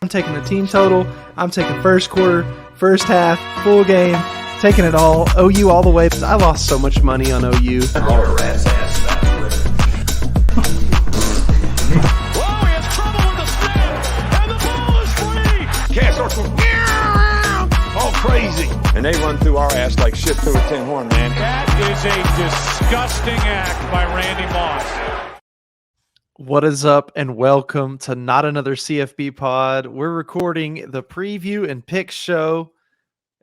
I'm taking the team total. I'm taking first quarter, first half, full game, taking it all. OU all the way. I lost so much money on OU. Whoa, he has trouble with the snap, and the ball is free. Cast all crazy. And they run through our ass like shit through a tin horn, man. That is a disgusting act by Randy Moss. What is up, and welcome to Not Another CFB Pod. We're recording the preview and pick show.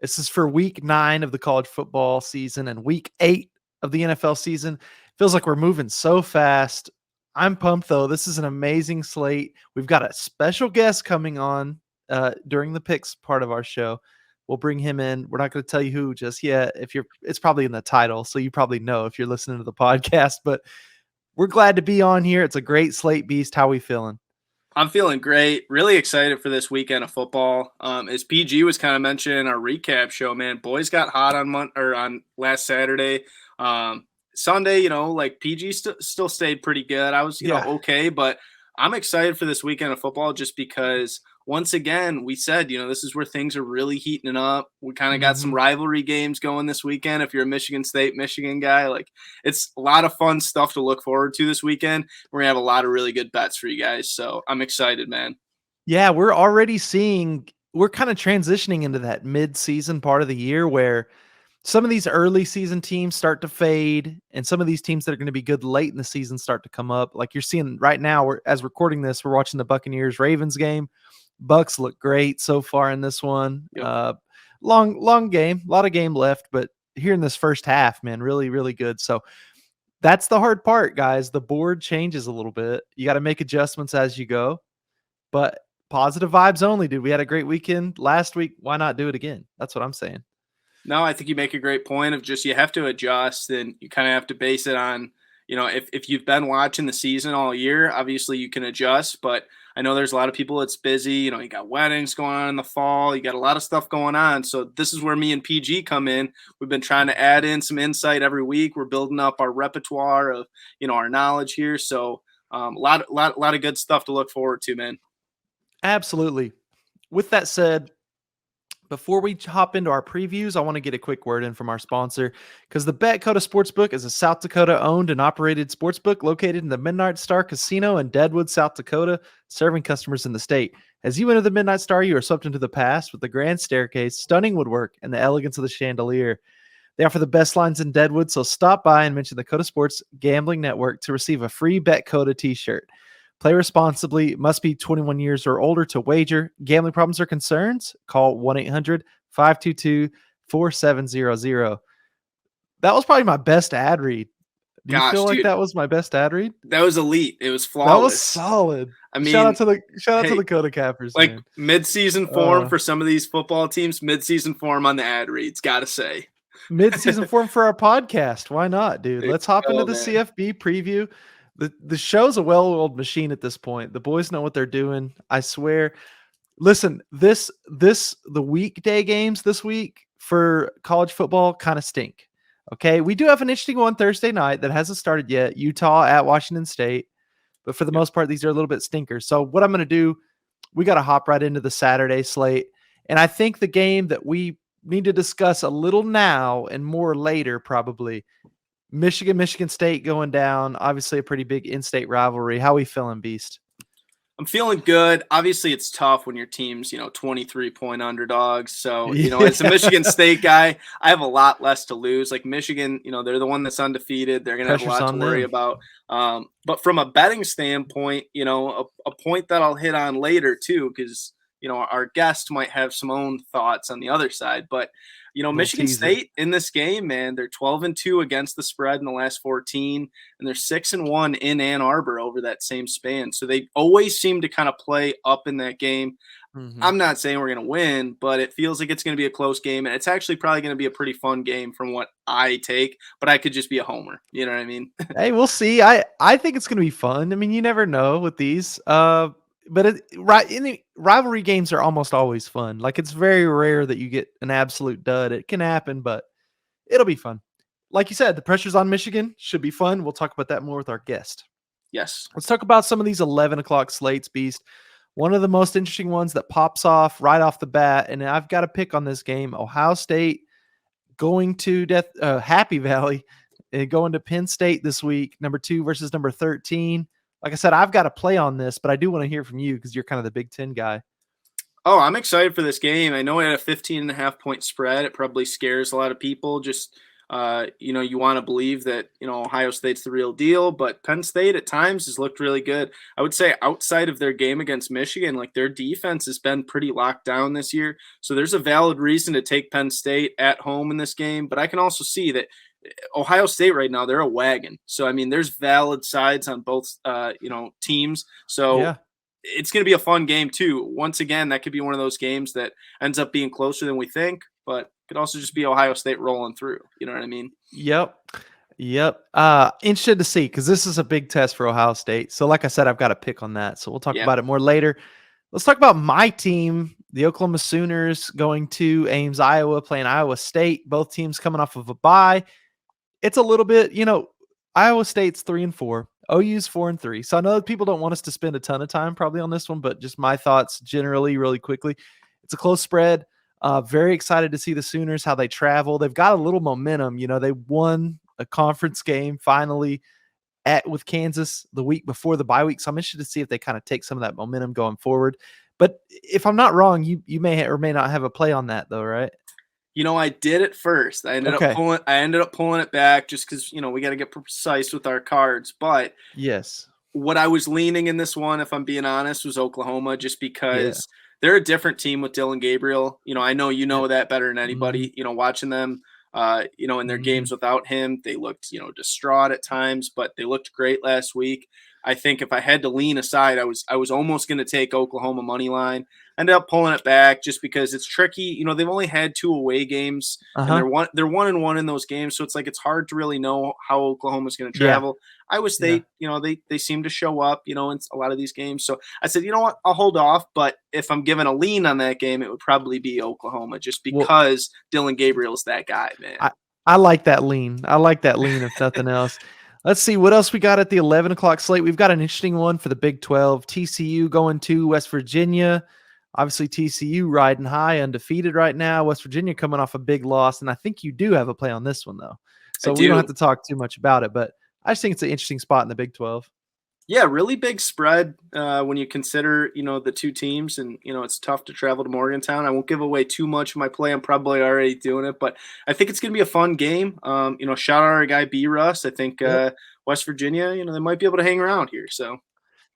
This is for week 9 of the college football season and week 8 of the NFL season. Feels like we're moving so fast. I'm pumped, though. This is an amazing slate. We've got a special guest coming on during the picks part of our show. We'll bring him in. We're not going to tell you who just yet. It's probably in the title, so you probably know if you're listening to the podcast, but we're glad to be on here. It's a great slate, Beast. How we feeling? I'm feeling great. Really excited for this weekend of football. As PG was kind of mentioning in our recap show, man, boys got hot on last Saturday. Sunday, like PG still stayed pretty good. I was, okay, but I'm excited for this weekend of football just because once again, we said, this is where things are really heating up. We kind of got some rivalry games going this weekend. If you're a Michigan State, Michigan guy, it's a lot of fun stuff to look forward to this weekend. We're going to have a lot of really good bets for you guys. So I'm excited, man. Yeah, we're already we're kind of transitioning into that mid-season part of the year where some of these early season teams start to fade, and some of these teams that are going to be good late in the season start to come up. Like you're seeing right now, as recording this, we're watching the Buccaneers-Ravens game. Bucks look great so far in this one. Yep. Long game, a lot of game left, but here in this first half, man, really, really good. So that's the hard part, guys. The board changes a little bit. You got to make adjustments as you go, but positive vibes only, dude. We had a great weekend last week. Why not do it again? That's what I'm saying. No, I think you make a great point of just you have to adjust, and you kind of have to base it on, if you've been watching the season all year, obviously you can adjust, but I know there's a lot of people that's busy. You got weddings going on in the fall. You got a lot of stuff going on. So this is where me and PG come in. We've been trying to add in some insight every week. We're building up our repertoire of, our knowledge here. So a lot of good stuff to look forward to, man. Absolutely. With that said, before we hop into our previews, I want to get a quick word in from our sponsor, because the BetCoda Sportsbook is a South Dakota-owned and operated sportsbook located in the Midnight Star Casino in Deadwood, South Dakota, serving customers in the state. As you enter the Midnight Star, you are swept into the past with the grand staircase, stunning woodwork, and the elegance of the chandelier. They offer the best lines in Deadwood, so stop by and mention the Coda Sports Gambling Network to receive a free BetCoda t-shirt. Play responsibly, must be 21 years or older to wager. Gambling problems or concerns? Call 1-800-522-4700. That was probably my best ad read. Do you feel like that was my best ad read? That was elite. It was flawless. That was solid. I mean, shout out to the Coda Cappers. Like man. Mid-season form for some of these football teams, mid-season form on the ad reads, gotta say. Mid-season form for our podcast. Why not, dude? Let's hop into the CFB preview. The show's a well-oiled machine at this point. The boys know what they're doing. I swear. Listen, the weekday games this week for college football kind of stink. Okay, we do have an interesting one Thursday night that hasn't started yet. Utah at Washington State, but for the most part, these are a little bit stinkers. So what I'm going to do, we got to hop right into the Saturday slate, and I think the game that we need to discuss a little now and more later probably. Michigan State going down. Obviously a pretty big in-state rivalry. How we feeling, Beast? I'm feeling good. Obviously it's tough when your team's, 23-point underdogs. So, as a Michigan State guy, I have a lot less to lose. Like Michigan, they're the one that's undefeated. They're going to have a lot to worry about. But from a betting standpoint, a point that I'll hit on later too, because, our guest might have some own thoughts on the other side, but Michigan State in this game, man, they're 12-2 against the spread in the last 14, and they're 6-1 in Ann Arbor over that same span. So they always seem to kind of play up in that game. I'm not saying we're going to win, but it feels like it's going to be a close game, and it's actually probably going to be a pretty fun game from what I take, but I could just be a homer. You know what I mean? Hey, we'll see. I think it's going to be fun. I mean, you never know with these. But rivalry games are almost always fun. Like, it's very rare that you get an absolute dud. It can happen, but it'll be fun. Like you said, the pressure's on Michigan. Should be fun. We'll talk about that more with our guest. Yes. Let's talk about some of these 11 o'clock slates, Beast. one of the most interesting ones that pops off right off the bat, and I've got a pick on this game. Ohio State going to Happy Valley and going to Penn State this week, number 2 versus number 13. Like I said, I've got to play on this, but I do want to hear from you because you're kind of the Big Ten guy. Oh, I'm excited for this game. I know it had a 15.5-point spread. It probably scares a lot of people. Just, you want to believe that, Ohio State's the real deal, but Penn State at times has looked really good. I would say outside of their game against Michigan, like their defense has been pretty locked down this year. So there's a valid reason to take Penn State at home in this game. But I can also see that Ohio State right now, they're a wagon. So, I mean, there's valid sides on both, teams. So Yeah. it's going to be a fun game too. Once again, that could be one of those games that ends up being closer than we think, but could also just be Ohio State rolling through. You know what I mean? Yep. Interested to see because this is a big test for Ohio State. So, like I said, I've got a pick on that. So we'll talk about it more later. Let's talk about my team, the Oklahoma Sooners, going to Ames, Iowa, playing Iowa State. Both teams coming off of a bye. It's a little bit, Iowa State's 3-4. OU's 4-3. So I know that people don't want us to spend a ton of time probably on this one, but just my thoughts generally really quickly. It's a close spread. Very excited to see the Sooners, how they travel. They've got a little momentum. They won a conference game finally with Kansas the week before the bye week. So I'm interested to see if they kind of take some of that momentum going forward. But if I'm not wrong, you may or may not have a play on that though, right? I did it first. I ended up pulling it back just because, we got to get precise with our cards. But yes, what I was leaning in this one, if I'm being honest, was Oklahoma, just because they're a different team with Dylan Gabriel. I know that better than anybody. Watching them, in their games without him, they looked, distraught at times, but they looked great last week. I think if I had to lean aside, I was almost going to take Oklahoma money line. Ended up pulling it back just because it's tricky. They've only had 2 away games, and they're 1-1 in those games. So it's like it's hard to really know how Oklahoma's going to travel. Iowa State, they seem to show up, in a lot of these games. So I said, you know what, I'll hold off. But if I'm given a lean on that game, it would probably be Oklahoma, just because Dylan Gabriel is that guy, man. I like that lean. If nothing else. Let's see what else we got at the 11 o'clock slate. We've got an interesting one for the Big 12. TCU going to West Virginia. Obviously, TCU riding high, undefeated right now. West Virginia coming off a big loss, and I think you do have a play on this one, though. So we don't have to talk too much about it, but I just think it's an interesting spot in the Big 12. Yeah, really big spread when you consider, the 2 teams, and, it's tough to travel to Morgantown. I won't give away too much of my play. I'm probably already doing it, but I think it's going to be a fun game. Shout out our guy B-Russ. I think West Virginia, they might be able to hang around here. So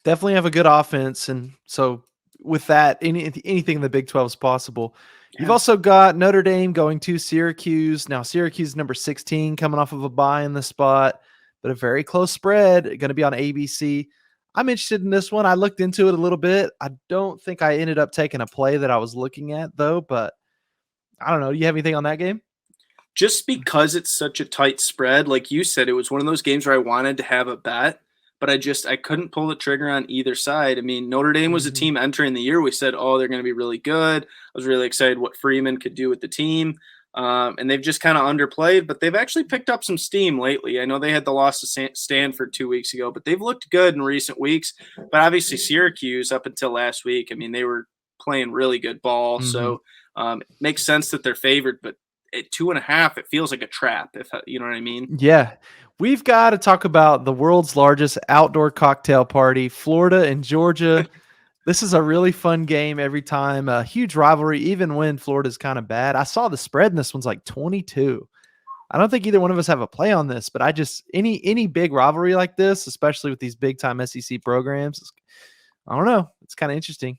definitely have a good offense, and so with that, anything in the Big 12 is possible. Yeah. You've also got Notre Dame going to Syracuse. Now, Syracuse number 16 coming off of a bye in the spot, but a very close spread, going to be on ABC. I'm interested in this one. I looked into it a little bit. I don't think I ended up taking a play that I was looking at, though, but I don't know. Do you have anything on that game? Just because it's such a tight spread, like you said, it was one of those games where I wanted to have a bet, but I couldn't pull the trigger on either side. I mean, Notre Dame was a team entering the year. We said, they're going to be really good. I was really excited what Freeman could do with the team. And they've just kind of underplayed, but they've actually picked up some steam lately. I know they had the loss to Stanford 2 weeks ago, but they've looked good in recent weeks. But obviously Syracuse up until last week, I mean, they were playing really good ball. So it makes sense that they're favored, but at 2.5, it feels like a trap, if you know what I mean. Yeah. We've got to talk about the world's largest outdoor cocktail party, Florida and Georgia. This is a really fun game every time. A huge rivalry, even when Florida's kind of bad. I saw the spread, and this one's like 22. I don't think either one of us have a play on this, but I just any big rivalry like this, especially with these big time SEC programs, I don't know. It's kind of interesting.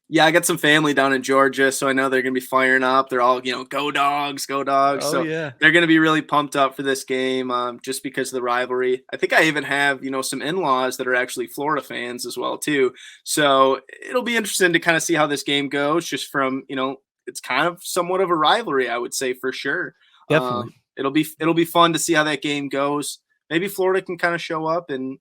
Yeah, I got some family down in Georgia, so I know they're going to be firing up. They're all, go dogs, go dogs. Oh, so yeah. They're going to be really pumped up for this game just because of the rivalry. I think I even have, some in-laws that are actually Florida fans as well, too. So it'll be interesting to kind of see how this game goes just from, it's kind of somewhat of a rivalry, I would say, for sure. Definitely. It'll be fun to see how that game goes. Maybe Florida can kind of show up and,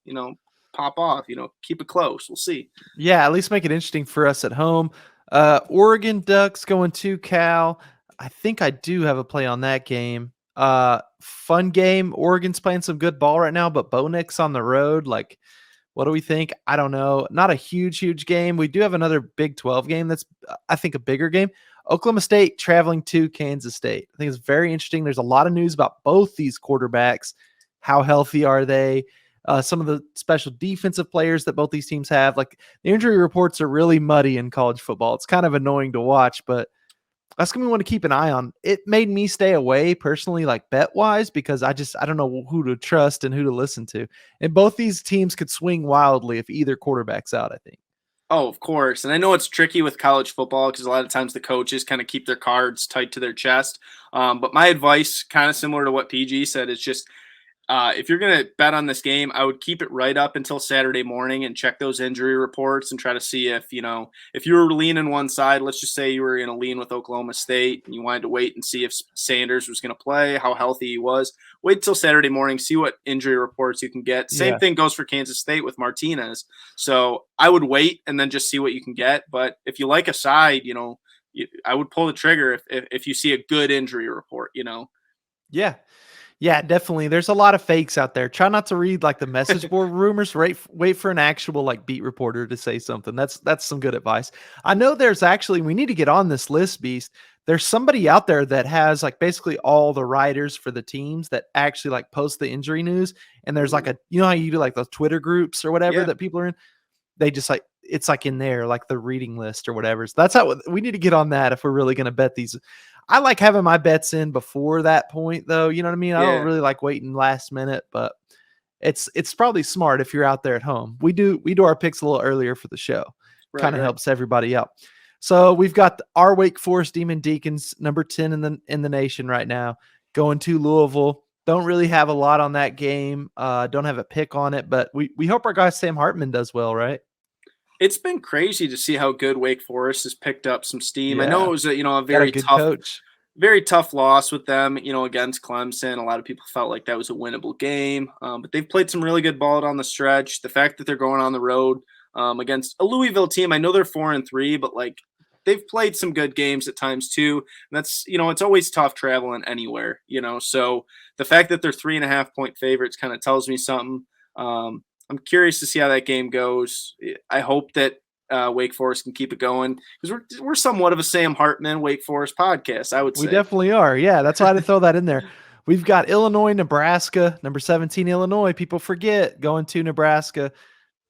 pop off, keep it close. We'll see. Yeah, at least make it interesting for us at home. Oregon Ducks going to Cal. I think I do have a play on that game. Fun game. Oregon's playing some good ball right now, but Bo Nix on the road. Like, What do we think? I don't know. Not a huge game. We do have another Big 12 game that's, I think, a bigger game. Oklahoma State traveling to Kansas State. I think it's very interesting. There's a lot of news about both these quarterbacks. How healthy are they? Some of the special defensive players that both these teams have. Like, the injury reports are really muddy in college football. It's kind of annoying to watch, but that's going to be one to keep an eye on. It made me stay away personally, like bet wise, because I don't know who to trust and who to listen to. And both these teams could swing wildly if either quarterback's out, I think. Oh, of course. And I know it's tricky with college football because a lot of times the coaches kind of keep their cards tight to their chest. But my advice, kind of similar to what PG said, is just if you're going to bet on this game, I would keep it right up until Saturday morning and check those injury reports and try to see if you were leaning one side. Let's just say you were going to lean with Oklahoma State and you wanted to wait and see if Sanders was going to play, how healthy he was. Wait till Saturday morning, see what injury reports you can get. Same thing goes for Kansas State with Martinez. So I would wait and then just see what you can get. But if you like a side, I would pull the trigger if you see a good injury report. Yeah. Yeah, definitely. There's a lot of fakes out there. Try not to read like the message board rumors. Wait for an actual like beat reporter to say something. That's some good advice. I know there's actually, we need to get on this list, Beast. There's somebody out there that has like basically all the writers for the teams that actually like post the injury news. And there's like how you do like those Twitter groups or whatever that people are in. They just like, it's like in there, like the reading list or whatever. So that's how we need to get on that if we're really going to bet these. I like having my bets in before that point, though. You know what I mean? I don't really like waiting last minute, but it's probably smart if you're out there at home. We do our picks a little earlier for the show. Kind of helps everybody out. So we've got our Wake Forest Demon Deacons, number 10 in the nation right now, going to Louisville. Don't really have a lot on that game. Don't have a pick on it, but we hope our guy Sam Hartman does well, right? It's been crazy to see how good Wake Forest has picked up some steam. Yeah. I know it was a very tough loss with them, against Clemson. A lot of people felt like that was a winnable game, but they've played some really good ball down the stretch. The fact that they're going on the road against a Louisville team, I know they're 4-3, but like they've played some good games at times too. And that's, it's always tough traveling anywhere, so the fact that they're 3.5 point favorites kind of tells me something. I'm curious to see how that game goes. I hope that Wake Forest can keep it going because we're somewhat of a Sam Hartman Wake Forest podcast, I would say. We definitely are. Yeah, that's why I had to throw that in there. We've got Illinois, Nebraska, number 17 Illinois. People forget going to Nebraska.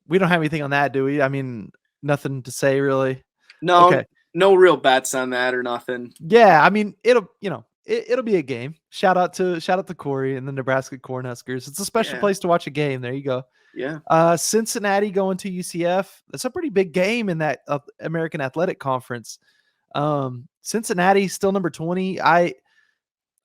We don't have anything on that, do we? I mean, nothing to say really. No, no real bets on that or nothing. Yeah, I mean, it'll be a game. Shout out to Corey and the Nebraska Cornhuskers. It's a special place to watch a game. There you go. Yeah. Cincinnati going to UCF. That's a pretty big game in that American Athletic Conference. Cincinnati still number 20. I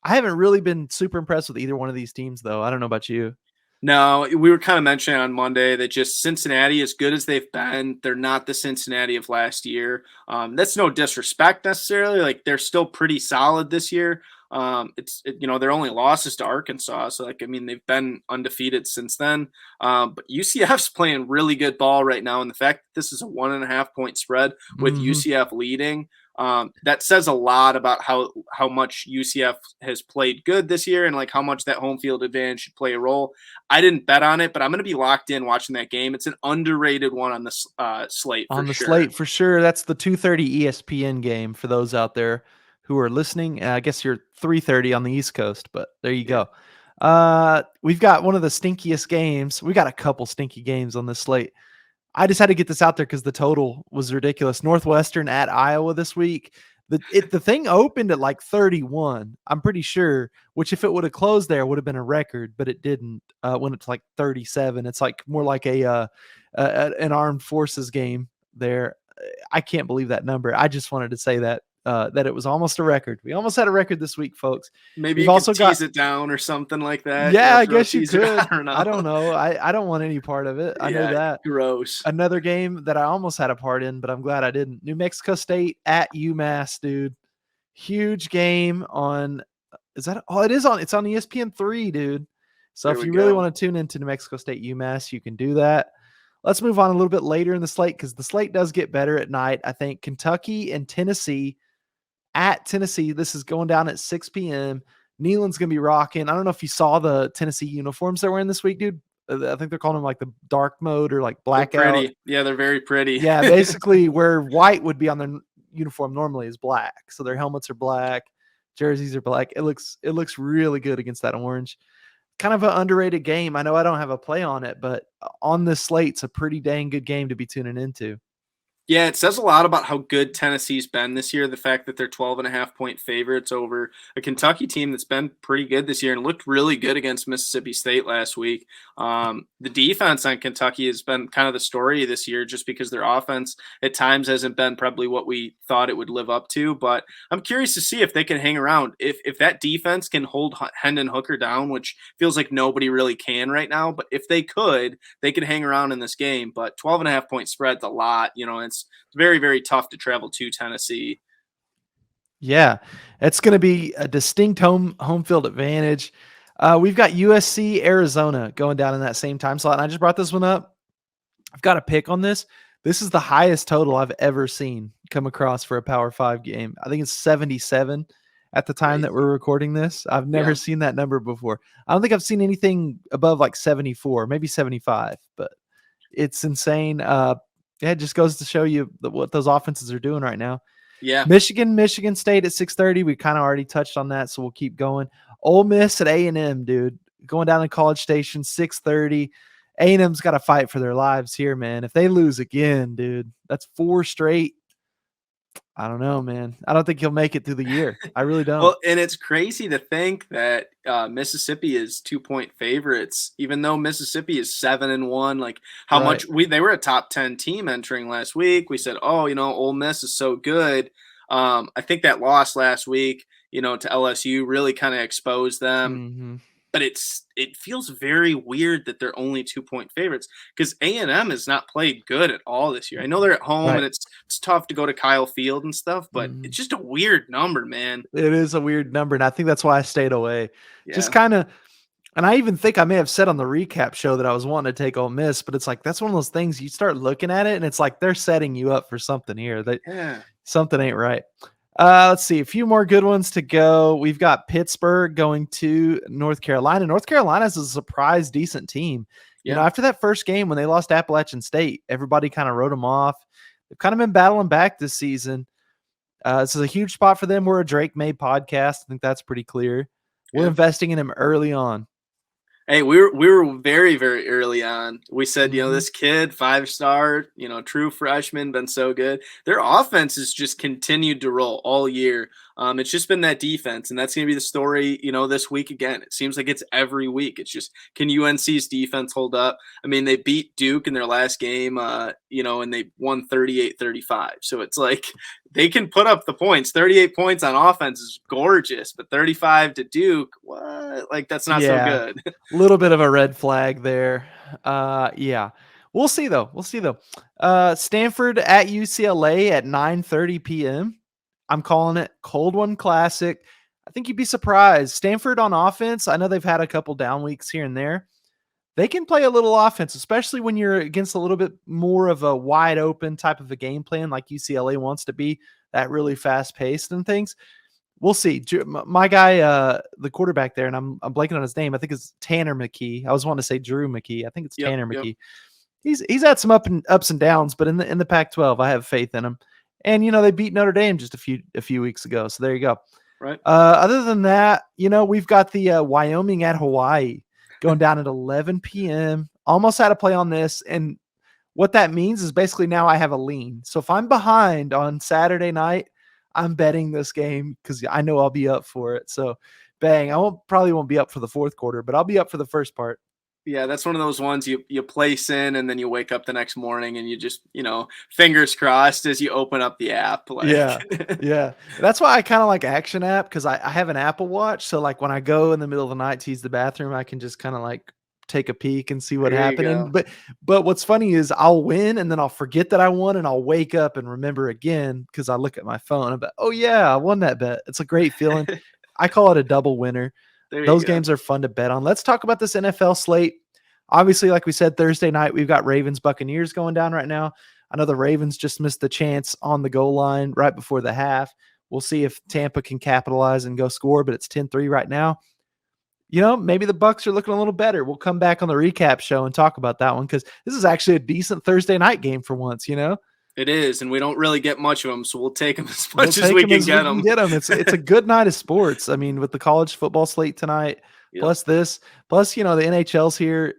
haven't really been super impressed with either one of these teams, though. I don't know about you. No, we were kind of mentioning on Monday that just Cincinnati, as good as they've been, they're not the Cincinnati of last year. That's no disrespect necessarily. Like they're still pretty solid this year. Their only loss is to Arkansas. So they've been undefeated since then. But UCF's playing really good ball right now. And the fact that this is a 1.5 point spread with UCF leading, that says a lot about how much UCF has played good this year and like how much that home field advantage should play a role. I didn't bet on it, but I'm going to be locked in watching that game. It's an underrated one on the slate. Slate for sure. That's the 2:30 ESPN game for those out there who are listening. I guess you're 3:30 on the East Coast, but there you go. We've got one of the stinkiest games. We got a couple stinky games on this slate. I just had to get this out there because the total was ridiculous. Northwestern at Iowa this week. The thing opened at like 31, I'm pretty sure, which if it would have closed there would have been a record, but it didn't. When it's like 37, it's like more like an armed forces game there. I can't believe that number. I just wanted to say that it was almost a record. We almost had a record this week, folks. Maybe you also tease it down or something like that. Yeah, I guess you could. I don't know. I don't want any part of it. I know that. Gross. Another game that I almost had a part in, but I'm glad I didn't. New Mexico State at UMass, dude. Huge game on. Is that? Oh, it is on. It's on ESPN3, dude. So if you really want to tune into New Mexico State UMass, you can do that. Let's move on a little bit later in the slate because the slate does get better at night. I think Kentucky and Tennessee. At Tennessee, this is going down at 6 p.m. Neyland's going to be rocking. I don't know if you saw the Tennessee uniforms they're wearing this week, dude. I think they're calling them like the dark mode or like They're blackout. pretty. Yeah, they're very pretty. Yeah, basically where white would be on their uniform normally is black. So their helmets are black, jerseys are black. It looks really good against that orange. Kind of an underrated game. I know I don't have a play on it, but on this slate, it's a pretty dang good game to be tuning into. Yeah, it says a lot about how good Tennessee's been this year. The fact that they're 12.5-point favorites over a Kentucky team that's been pretty good this year and looked really good against Mississippi State last week. The defense on Kentucky has been kind of the story this year just because their offense at times hasn't been probably what we thought it would live up to. But I'm curious to see if they can hang around. If that defense can hold Hendon Hooker down, which feels like nobody really can right now. But if they could hang around in this game. But 12.5-point spread's a lot. It's very, very tough to travel to Tennessee. Yeah, it's going to be a distinct home field advantage. We've got USC Arizona going down in that same time slot. And I just brought this one up. I've got a pick on this. This is the highest total I've ever seen come across for a Power 5 game. I think it's 77 at the time that we're recording this. I've never seen that number before. I don't think I've seen anything above like 74, maybe 75, but it's insane. It just goes to show you what those offenses are doing right now. Yeah. Michigan State at 6:30. We kind of already touched on that, so we'll keep going. Ole Miss at A&M, dude. Going down to College Station, 6:30. A&M's got to fight for their lives here, man. If they lose again, dude, that's 4 straight. I don't know, man. I don't think he'll make it through the year. I really don't. Well, and it's crazy to think that Mississippi is 2-point favorites, even though Mississippi is 7-1. Like how much they were a top 10 team entering last week. We said, Ole Miss is so good. I think that loss last week, to LSU really kind of exposed them. Mm-hmm. But it feels very weird that they're only 2-point favorites because A&M has not played good at all this year. I know they're at home and it's tough to go to Kyle Field and stuff, but it's just a weird number, man. It is a weird number, and I think that's why I stayed away. Yeah. Just kind of, and I even think I may have said on the recap show that I was wanting to take Ole Miss, but it's like that's one of those things you start looking at it, and it's like they're setting you up for something here. Something ain't right. Let's see, a few more good ones to go. We've got Pittsburgh going to North Carolina. North Carolina's a surprise decent team. Yeah. After that first game when they lost Appalachian State, everybody kind of wrote them off. They've kind of been battling back this season. This is a huge spot for them. We're a Drake May podcast. I think that's pretty clear. We're investing in him early on. Hey, we were very, very early on. We said, this kid, 5-star, true freshman, been so good. Their offense has just continued to roll all year. It's just been that defense, and that's going to be the story, this week again. It seems like it's every week. It's just, can UNC's defense hold up? I mean, they beat Duke in their last game, and they won 38-35. So it's like they can put up the points. 38 points on offense is gorgeous, but 35 to Duke, what? Like, that's not so good. A little bit of a red flag there. Yeah. We'll see, though. Stanford at UCLA at 9:30 p.m. I'm calling it cold one classic. I think you'd be surprised. Stanford on offense, I know they've had a couple down weeks here and there. They can play a little offense, especially when you're against a little bit more of a wide open type of a game plan like UCLA wants to be, that really fast paced and things. We'll see. My guy, the quarterback there, and I'm blanking on his name. I think it's Tanner McKee. I was wanting to say Drew McKee. I think it's Tanner McKee. He's had some ups and downs, but in the Pac-12, I have faith in him. And they beat Notre Dame just a few weeks ago. So there you go. Right. Other than that, we've got the Wyoming at Hawaii going down at 11 p.m. Almost had to play on this, and what that means is basically now I have a lean. So if I'm behind on Saturday night, I'm betting this game because I know I'll be up for it. So bang, probably won't be up for the fourth quarter, but I'll be up for the first part. Yeah, that's one of those ones you place in and then you wake up the next morning and you just, fingers crossed as you open up the app. Like. Yeah. That's why I kind of like Action App because I have an Apple Watch. So like when I go in the middle of the night to use the bathroom, I can just kind of like take a peek and see what happened. But what's funny is I'll win and then I'll forget that I won and I'll wake up and remember again because I look at my phone. I'm like, oh yeah, I won that bet. It's a great feeling. I call it a double winner. Those games are fun to bet on. Let's talk about this NFL slate. Obviously, like we said, Thursday night, we've got Ravens Buccaneers going down right now. I know the Ravens just missed the chance on the goal line right before the half. We'll see if Tampa can capitalize and go score, but it's 10-3 right now. maybe the Bucks are looking a little better. We'll come back on the recap show and talk about that one because this is actually a decent Thursday night game for once, It is, and we don't really get much of them, so we'll take them as We'll much as take we them can as get we them. can get them. It's a good night of sports. I mean, with the college football slate tonight, plus the NHL's here.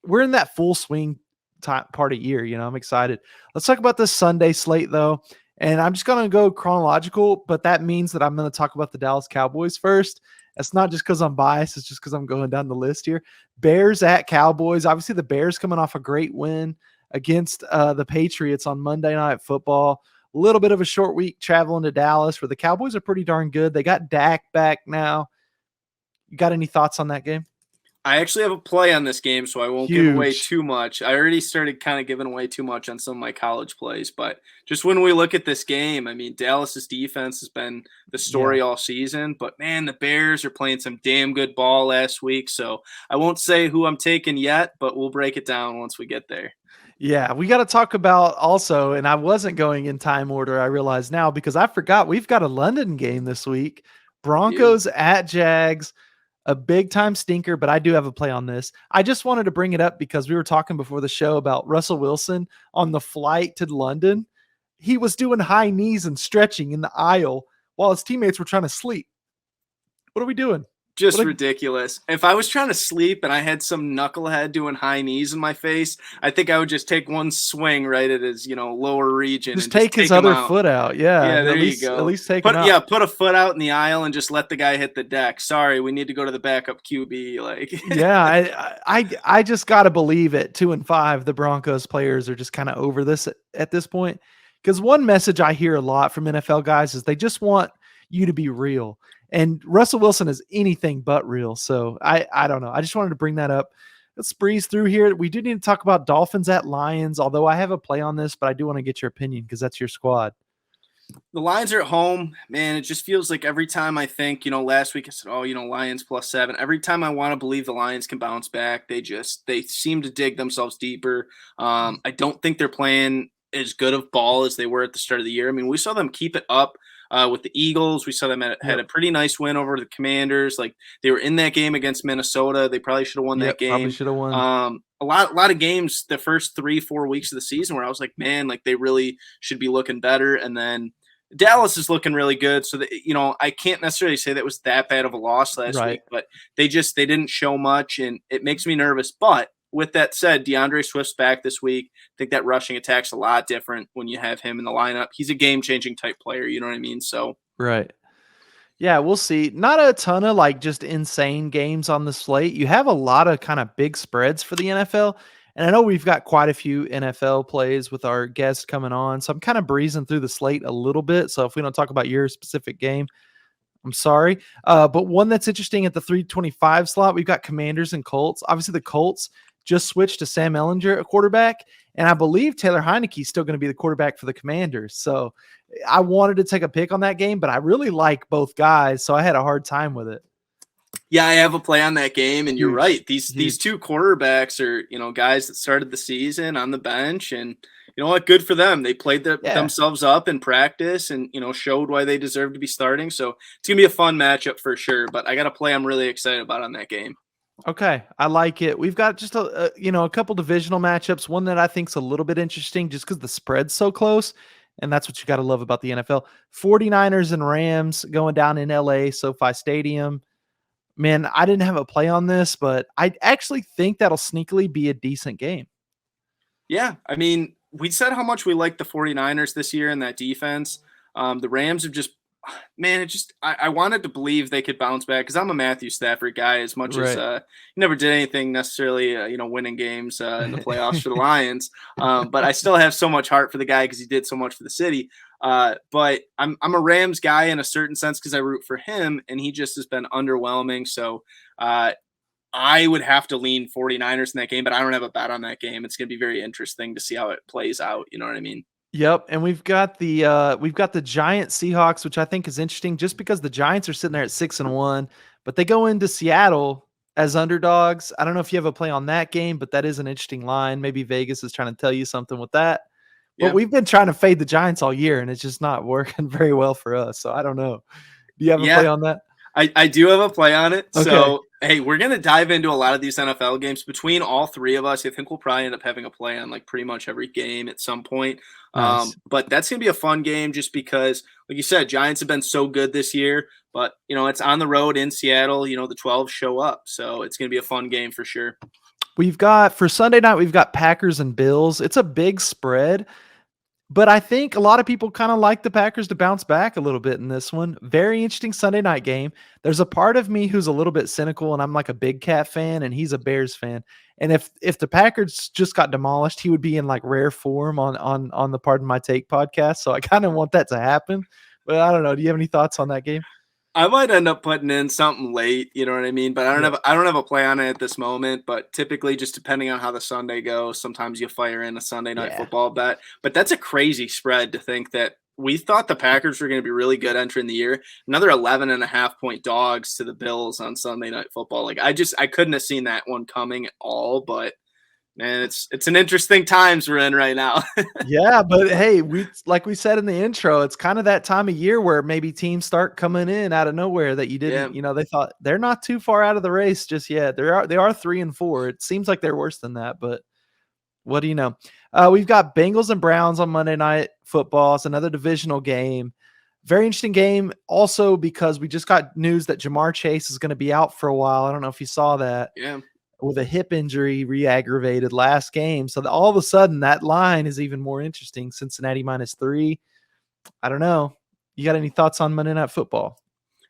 We're in that full swing part of year. I'm excited. Let's talk about this Sunday slate though, and I'm just going to go chronological, but that means that I'm going to talk about the Dallas Cowboys first. That's not just because I'm biased. It's just because I'm going down the list here. Bears at Cowboys. Obviously, the Bears coming off a great win against the Patriots on Monday Night Football. A little bit of a short week traveling to Dallas where the Cowboys are pretty darn good. They got Dak back now. You got any thoughts on that game? I actually have a play on this game, so I won't give away too much. I already started kind of giving away too much on some of my college plays, but just when we look at this game, I mean, Dallas's defense has been the story all season, but man, the Bears are playing some damn good ball last week, so I won't say who I'm taking yet, but we'll break it down once we get there. Yeah, we got to talk about also, and I wasn't going in time order, I realize now, because I forgot we've got a London game this week. Broncos at Jags. A big time stinker, but I do have a play on this. I just wanted to bring it up because we were talking before the show about Russell Wilson on the flight to London. He was doing high knees and stretching in the aisle while his teammates were trying to sleep. What are we doing? Just ridiculous. If I was trying to sleep and I had some knucklehead doing high knees in my face, I think I would just take one swing right at his, lower region. Just take his other foot out. Yeah, there you go. At least take him out. Yeah, put a foot out in the aisle and just let the guy hit the deck. Sorry, we need to go to the backup QB. Yeah, I just got to believe at 2-5, the Broncos players are just kind of over this at this point. Because one message I hear a lot from NFL guys is they just want you to be real. And Russell Wilson is anything but real. So I don't know. I just wanted to bring that up. Let's breeze through here. We do need to talk about Dolphins at Lions, although I have a play on this, but I do want to get your opinion because that's your squad. The Lions are at home, man. It just feels like every time I think, last week I said, Lions +7. Every time I want to believe the Lions can bounce back, they seem to dig themselves deeper. I don't think they're playing as good of ball as they were at the start of the year. I mean, we saw them keep it up with the Eagles. We saw them had a pretty nice win over the Commanders. Like they were in that game against Minnesota. They probably should have won that game. Probably should have won. A lot of games the first 3-4 weeks of the season where I was like, man, like they really should be looking better. And then Dallas is looking really good. So that, I can't necessarily say that was that bad of a loss last week, but they didn't show much, and it makes me nervous. But with that said, DeAndre Swift's back this week. I think that rushing attack's a lot different when you have him in the lineup. He's a game-changing type player, you know what I mean? So right. Yeah, we'll see. Not a ton of just insane games on the slate. You have a lot of kind of big spreads for the NFL. And I know we've got quite a few NFL plays with our guests coming on. So I'm kind of breezing through the slate a little bit. So if we don't talk about your specific game, I'm sorry. But one that's interesting at the 325 slot, we've got Commanders and Colts. Obviously, the Colts just switched to Sam Ehlinger, a quarterback, and I believe Taylor Heinicke is still going to be the quarterback for the Commanders. So I wanted to take a pick on that game, but I really like both guys, so I had a hard time with it. Yeah, I have a play on that game, and you're right. These two quarterbacks are, guys that started the season on the bench, and you know what? Good for them. They played themselves up in practice and, showed why they deserve to be starting. So it's going to be a fun matchup for sure, but I got a play I'm really excited about on that game. Okay, I like it. We've got just a couple divisional matchups. One that I think is a little bit interesting just because the spread's so close, and that's what you got to love about the NFL. 49ers and Rams going down in LA, SoFi Stadium. Man, I didn't have a play on this, but I actually think that'll sneakily be a decent game. Yeah, I mean, we said how much we like the 49ers this year and that defense. The Rams have just, man, I wanted to believe they could bounce back because I'm a Matthew Stafford guy as much as he never did anything necessarily, winning games in the playoffs for the Lions. But I still have so much heart for the guy because he did so much for the city. But I'm a Rams guy in a certain sense because I root for him, and he just has been underwhelming. So I would have to lean 49ers in that game, but I don't have a bet on that game. It's going to be very interesting to see how it plays out. You know what I mean? Yep, and we've got the Giant Seahawks, which I think is interesting, just because the Giants are sitting there at 6-1, but they go into Seattle as underdogs. I don't know if you have a play on that game, but that is an interesting line. Maybe Vegas is trying to tell you something with that. But we've been trying to fade the Giants all year, and it's just not working very well for us. So I don't know. Do you have a play on that? I do have a play on it. Okay. So Hey, we're going to dive into a lot of these NFL games. Between all three of us, I think we'll probably end up having a play on like pretty much every game at some point. Nice. But that's going to be a fun game just because, like you said, Giants have been so good this year. But, it's on the road in Seattle. The 12 show up. So it's going to be a fun game for sure. For Sunday night, we've got Packers and Bills. It's a big spread. But I think a lot of people kind of like the Packers to bounce back a little bit in this one. Very interesting Sunday night game. There's a part of me who's a little bit cynical, and I'm like a Big Cat fan, and he's a Bears fan. And if the Packers just got demolished, he would be in like rare form on the Pardon My Take podcast. So I kind of want that to happen. But I don't know. Do you have any thoughts on that game? I might end up putting in something late, you know what I mean? But I don't have a play on it at this moment. But typically, just depending on how the Sunday goes, sometimes you fire in a Sunday night football bet. But that's a crazy spread to think that we thought the Packers were going to be really good entering the year. Another 11.5-point dogs to the Bills on Sunday night football. Like I couldn't have seen that one coming at all. But man, it's an interesting times we're in right now. Yeah, but hey, like we said in the intro, it's kind of that time of year where maybe teams start coming in out of nowhere that you didn't, they thought they're not too far out of the race just yet. They are 3-4. It seems like they're worse than that, but what do you know? We've got Bengals and Browns on Monday Night Football. It's another divisional game. Very interesting game also because we just got news that Jamar Chase is going to be out for a while. I don't know if you saw that. Yeah. With a hip injury re-aggravated last game. So all of a sudden that line is even more interesting. Cincinnati -3. I don't know. You got any thoughts on Monday Night Football?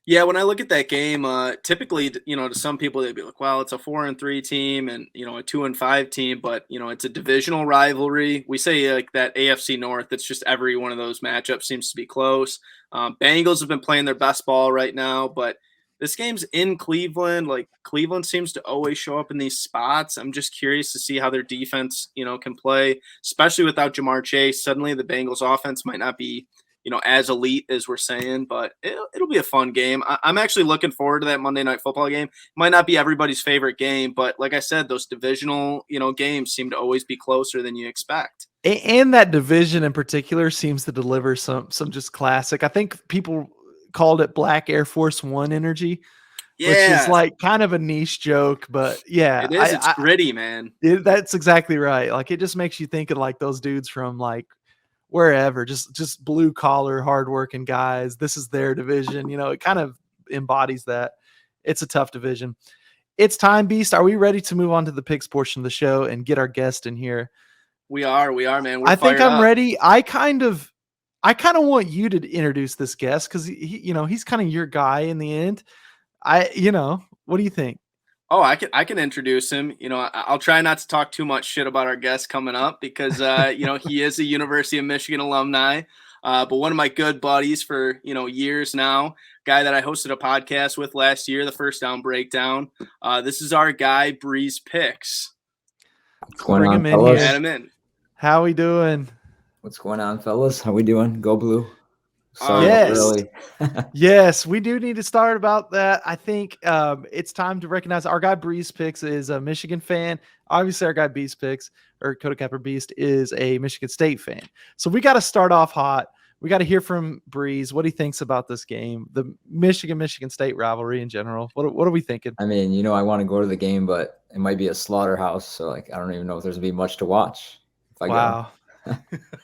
Yeah, when I look at that game, typically, to some people, they'd be like, well, it's a 4-3 team and, a 2-5 team, but, it's a divisional rivalry. We say like that AFC North, it's just every one of those matchups seems to be close. Bengals have been playing their best ball right now, but this game's in Cleveland. Like Cleveland seems to always show up in these spots. I'm just curious to see how their defense, can play, especially without Jamar Chase. Suddenly the Bengals offense might not be, as elite as we're saying, but it'll be a fun game. I'm actually looking forward to that Monday Night Football game. Might not be everybody's favorite game, but like I said, those divisional, games seem to always be closer than you expect. And that division in particular seems to deliver some just classic. I think people called it Black Air Force One energy, which is like kind of a niche joke, but yeah, it is. It's gritty, man. That's exactly right. Like it just makes you think of like those dudes from like wherever, just blue collar, hardworking guys. This is their division. It kind of embodies that. It's a tough division. It's time, Beast. Are we ready to move on to the picks portion of the show and get our guest in here? We are, man. I think I'm ready. I kind of want you to introduce this guest because he's kind of your guy in the end. What do you think? Oh, I can introduce him. I'll try not to talk too much shit about our guest coming up because he is a University of Michigan alumni, but one of my good buddies for years now. Guy that I hosted a podcast with last year, the First Down Breakdown. This is our guy, Breeze Picks. What's going on, fellas? Add him in. How we doing? What's going on, fellas? How we doing? Go Blue. Sorry, yes. Yes, we do need to start about that. I think it's time to recognize our guy Breeze Picks is a Michigan fan. Obviously, our guy Beast Picks, or Coda Capper Beast, is a Michigan State fan. So we got to start off hot. We got to hear from Breeze what he thinks about this game, the Michigan State rivalry in general. What are we thinking? I mean, I want to go to the game, but it might be a slaughterhouse. So I don't even know if there's gonna be much to watch. If I go.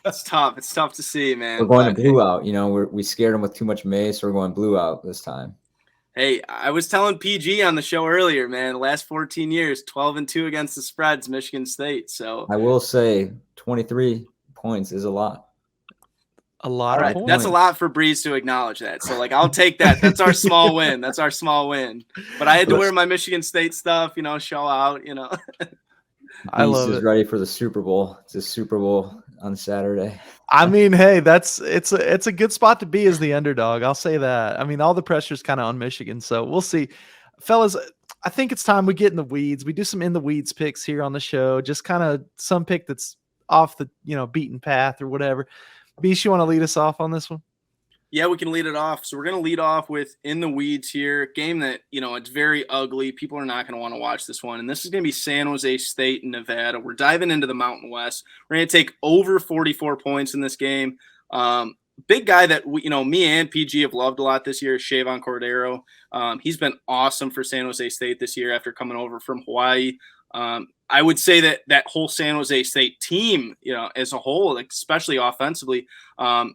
It's tough. It's tough to see, man. We're going to blue out. We scared them with too much mace. So we're going blue out this time. Hey, I was telling PG on the show earlier, man. The last 14 years, 12-2 against the spreads, Michigan State. So I will say, 23 points is a lot. A lot of points. That's a lot for Breeze to acknowledge that. So, I'll take that. That's our small win. That's our small win. But I had to wear my Michigan State stuff, show out, I love it. Ready for the Super Bowl. It's a Super Bowl on Saturday. I mean, hey, it's a good spot to be as the underdog. I'll say that. I mean, all the pressure's kind of on Michigan, so we'll see. Fellas, I think it's time we get in the weeds. We do some in the weeds picks here on the show, just kind of some pick that's off the, beaten path or whatever. Beast, you want to lead us off on this one? Yeah, we can lead it off. So we're going to lead off with in the weeds here. Game that, it's very ugly. People are not going to want to watch this one. And this is going to be San Jose State and Nevada. We're diving into the Mountain West. We're going to take over 44 points in this game. big guy that me and PG have loved a lot this year is Shavon Cordero. He's been awesome for San Jose State this year after coming over from Hawaii. I would say that whole San Jose State team, as a whole, like especially offensively,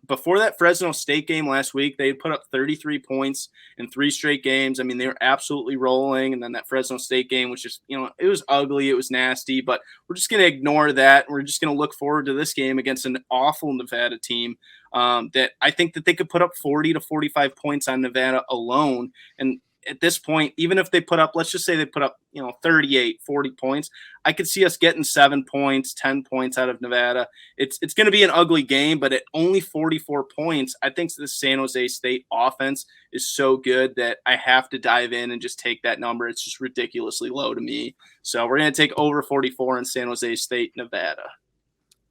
before that Fresno State game last week, they put up 33 points in 3 straight games. I mean, they were absolutely rolling. And then that Fresno State game was just, it was ugly. It was nasty, but we're just going to ignore that. We're just going to look forward to this game against an awful Nevada team that I think that they could put up 40 to 45 points on Nevada alone. And at this point, even if they put up, let's just say they put up, 38, 40 points, I could see us getting 7 points, 10 points out of Nevada. It's going to be an ugly game, but at only 44 points, I think the San Jose State offense is so good that I have to dive in and just take that number. It's just ridiculously low to me. So we're going to take over 44 in San Jose State, Nevada.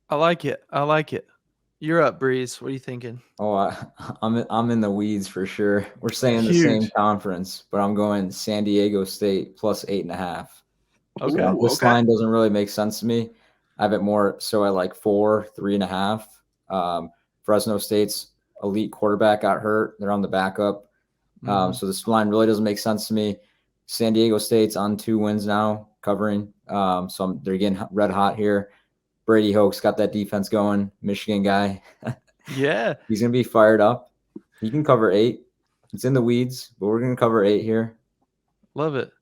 I like it. You're up, Breeze. What are you thinking? Oh, I'm in the weeds for sure. We're saying the Huge. same conference, but I'm going San Diego State plus 8.5. Okay. This line doesn't really make sense to me. I have it more so at like 4, 3.5. Fresno State's elite quarterback got hurt. They're on the backup. So this line really doesn't make sense to me. San Diego State's on 2 wins now, covering. So they're getting red hot here. Brady Hoke's got that defense going. Michigan guy. Yeah. He's going to be fired up. He can cover 8. It's in the weeds, but we're going to cover 8 here. Love it.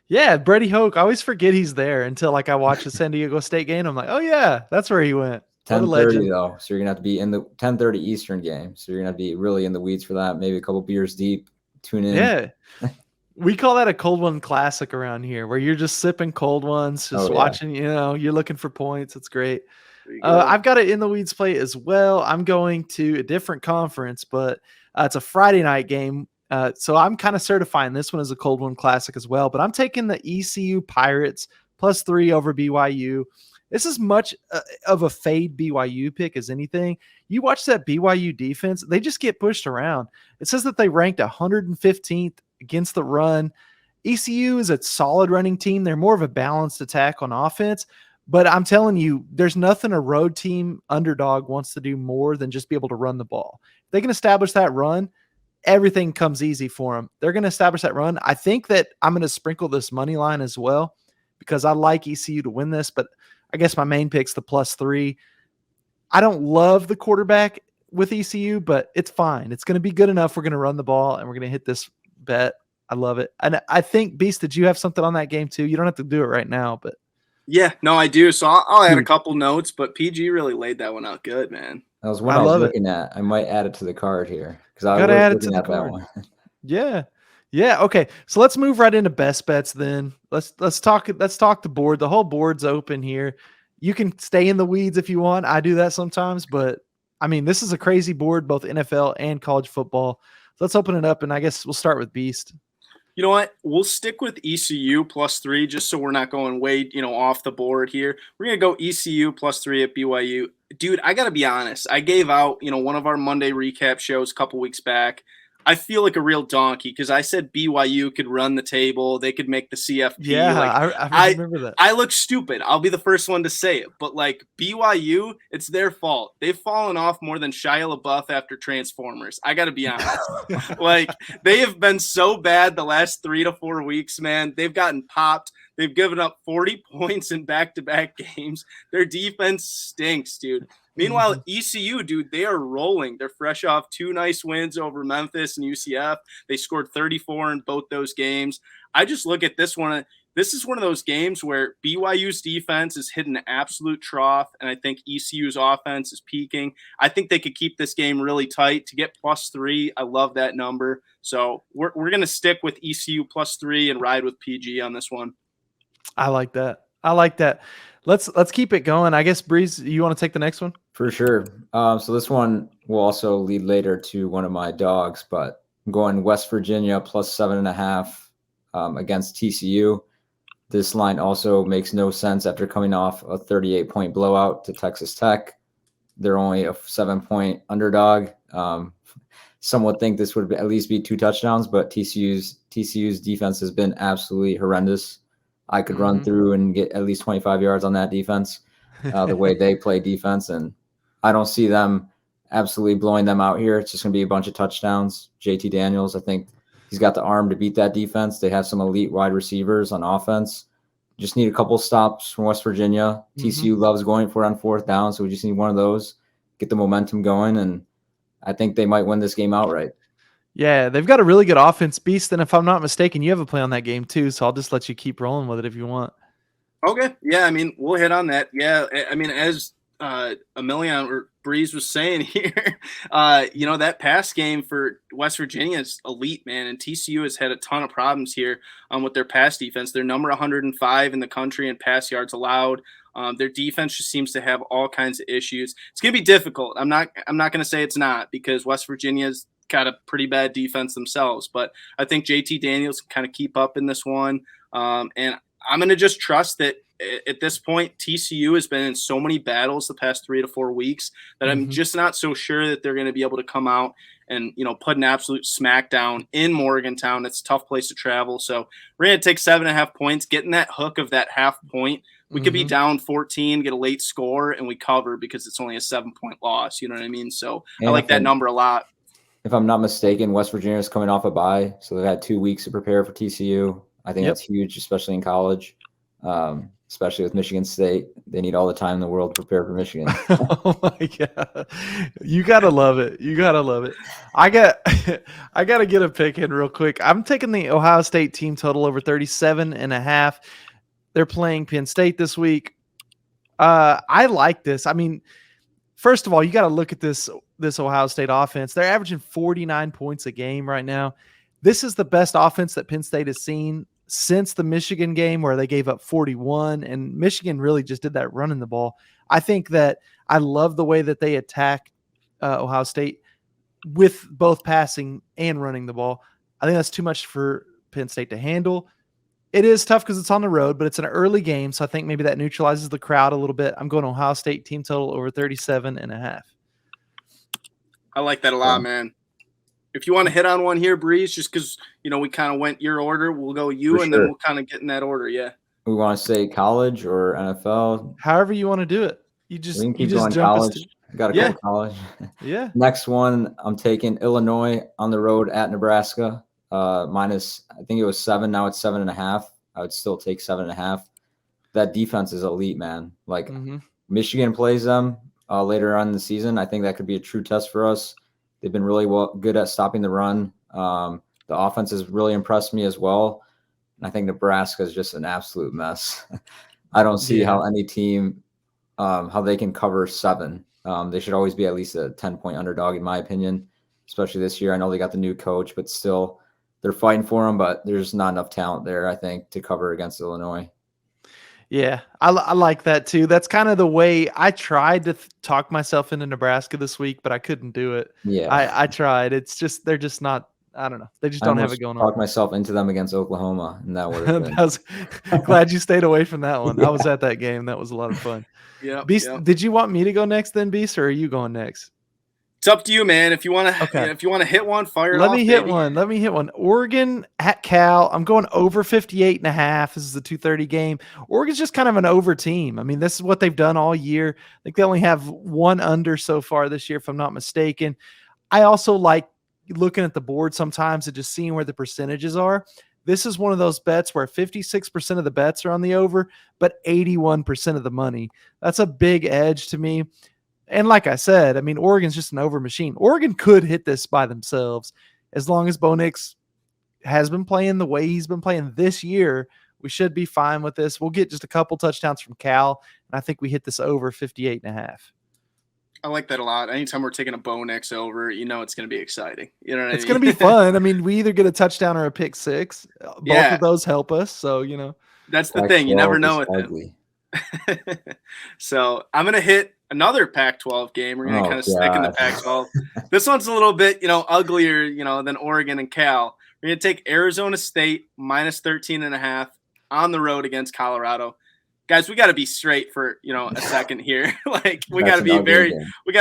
Yeah, Brady Hoke. I always forget he's there until I watch the San Diego State game. I'm like, oh yeah, that's where he went. 10:30 though, so you're gonna have to be in the 10:30 Eastern game. So you're gonna have to be really in the weeds for that. Maybe a couple beers deep. Tune in. Yeah, we call that a cold one classic around here, where you're just sipping cold ones, just watching. You're looking for points. It's great. I've got it in the weeds play as well. I'm going to a different conference, but it's a Friday night game. So I'm kind of certifying this one as a cold one classic as well, but I'm taking the ECU Pirates +3 over BYU. This is much of a fade BYU pick as anything. You watch that BYU defense, they just get pushed around. It says that they ranked 115th against the run. ECU is a solid running team. They're more of a balanced attack on offense, but I'm telling you, there's nothing a road team underdog wants to do more than just be able to run the ball. If they can establish that run, everything comes easy for them. They're going to establish that run. I think that I'm going to sprinkle this money line as well because I like ECU to win this, but I guess my main pick's the +3. I don't love the quarterback with ECU, but it's fine. It's going to be good enough. We're going to run the ball and we're going to hit this bet. I love it. And I think, Beast, did you have something on that game too? You don't have to do it right now, but. Yeah, no, I do. So I'll add a couple notes, but PG really laid that one out good, man. That was one I was looking at. I might add it to the card here because I was looking at that one. Yeah. Okay. So let's move right into best bets then. Let's talk the board. The whole board's open here. You can stay in the weeds if you want. I do that sometimes, but I mean, this is a crazy board, both NFL and college football. So let's open it up, and I guess we'll start with Beast. You know what? We'll stick with ECU +3 just so we're not going way, off the board here. We're going to go ECU +3 at BYU. Dude, I got to be honest. I gave out, one of our Monday recap shows a couple weeks back. I feel like a real donkey because I said BYU could run the table. They could make the CFB. Yeah, I remember that. I look stupid. I'll be the first one to say it. But, BYU, it's their fault. They've fallen off more than Shia LaBeouf after Transformers. I got to be honest. They have been so bad the last 3 to 4 weeks, man. They've gotten popped. They've given up 40 points in back-to-back games. Their defense stinks, dude. Meanwhile, ECU, dude, they are rolling. They're fresh off 2 nice wins over Memphis and UCF. They scored 34 in both those games. I just look at this one. This is one of those games where BYU's defense is hitting an absolute trough, and I think ECU's offense is peaking. I think they could keep this game really tight to get +3. I love that number. So we're going to stick with ECU +3 and ride with PG on this one. I like that. Let's keep it going. I guess, Breeze, you want to take the next one? For sure. So this one will also lead later to one of my dogs, but I'm going West Virginia +7.5 against TCU. This line also makes no sense after coming off a 38-point blowout to Texas Tech. They're only a 7-point underdog. Some would think this would at least be 2 touchdowns, but TCU's defense has been absolutely horrendous. I could run through and get at least 25 yards on that defense, the way they play defense. And I don't see them absolutely blowing them out here. It's just going to be a bunch of touchdowns. JT Daniels, I think he's got the arm to beat that defense. They have some elite wide receivers on offense. Just need a couple stops from West Virginia. TCU loves going for it on fourth down, so we just need one of those, get the momentum going, and I think they might win this game outright. Yeah, they've got a really good offense, Beast, and if I'm not mistaken, you have a play on that game too, so I'll just let you keep rolling with it if you want. Okay. Yeah, I mean, we'll hit on that. Yeah, I mean, as Emilion or Breeze was saying here, that pass game for West Virginia is elite, man, and TCU has had a ton of problems here with their pass defense. They're number 105 in the country in pass yards allowed. Their defense just seems to have all kinds of issues. It's going to be difficult. I'm not going to say it's not, because West Virginia's got a pretty bad defense themselves, but I think JT Daniels can kind of keep up in this one. And I'm going to just trust that at this point, TCU has been in so many battles the past 3 to 4 weeks that I'm just not so sure that they're going to be able to come out and, put an absolute smackdown in Morgantown. It's a tough place to travel. So we're going to take 7.5 points, getting that hook of that half point. We could be down 14, get a late score, and we cover because it's only a 7-point loss. You know what I mean? So I like that number a lot. If I'm not mistaken, West Virginia is coming off a bye, so they've had 2 weeks to prepare for TCU. I think that's huge, especially in college, especially with Michigan State. They need all the time in the world to prepare for Michigan. Oh my God. You got to love it. You got to love it. I got to get a pick in real quick. I'm taking the Ohio State team total over 37.5. They're playing Penn State this week. I like this. I mean, first of all, you got to look at this Ohio State offense. They're averaging 49 points a game right now. This is the best offense that Penn State has seen since the Michigan game, where they gave up 41, and Michigan really just did that running the ball. I think that I love the way that they attack Ohio State with both passing and running the ball. I think that's too much for Penn State to handle. It is tough because it's on the road, but it's an early game, so I think maybe that neutralizes the crowd a little bit. I'm going Ohio State team total over 37.5. I like that a lot, man. If you want to hit on one here, Breeze, just because, we kind of went your order, we'll go you, and then we'll kind of get in that order, yeah. We want to say college or NFL? However you want to do it. You just jump college. I got to go college. Yeah. Next one, I'm taking Illinois on the road at Nebraska. Minus, I think it was 7. Now it's 7.5. I would still take 7.5. That defense is elite, man. Like Michigan plays them later on in the season. I think that could be a true test for us. They've been really good at stopping the run. The offense has really impressed me as well. And I think Nebraska is just an absolute mess. I don't see how any team, how they can cover 7. They should always be at least a 10-point underdog, in my opinion, especially this year. I know they got the new coach, but still they're fighting for him, but there's not enough talent there, I think, to cover against Illinois. Yeah, I like that too. That's kind of the way I tried to talk myself into Nebraska this week, but I couldn't do it. Yeah, I tried. It's just they're just not. I don't know. They just don't have it going on. Talk myself into them against Oklahoma, and that would have been. I was glad you stayed away from that one. I was at that game. That was a lot of fun. Yeah. Beast, did you want me to go next then, Beast, or are you going next? It's up to you, man. If you want to, hit one, fire it off. Let me hit one. Oregon at Cal. I'm going over 58.5. This is a 2:30 game. Oregon's just kind of an over team. I mean, this is what they've done all year. I think they only have 1 under so far this year, if I'm not mistaken. I also like looking at the board sometimes and just seeing where the percentages are. This is one of those bets where 56% of the bets are on the over, but 81% of the money. That's a big edge to me. And like I said, I mean, Oregon's just an over machine. Oregon could hit this by themselves. As long as Bo Nix has been playing the way he's been playing this year, we should be fine with this. We'll get just a couple touchdowns from Cal, and I think we hit this over 58.5. I like that a lot. Anytime we're taking a Bo Nix over, it's going to be exciting. You know what I mean? It's going to be fun. I mean, we either get a touchdown or a pick six. Both of those help us. So, That's the thing. You never know with them. So I'm going to hit another Pac-12 game. We're going to kind of stick in the Pac-12. This one's a little bit, uglier, than Oregon and Cal. We're going to take Arizona State minus 13.5 on the road against Colorado. Guys, we got to be straight for, a second here. We That's got to an be ugly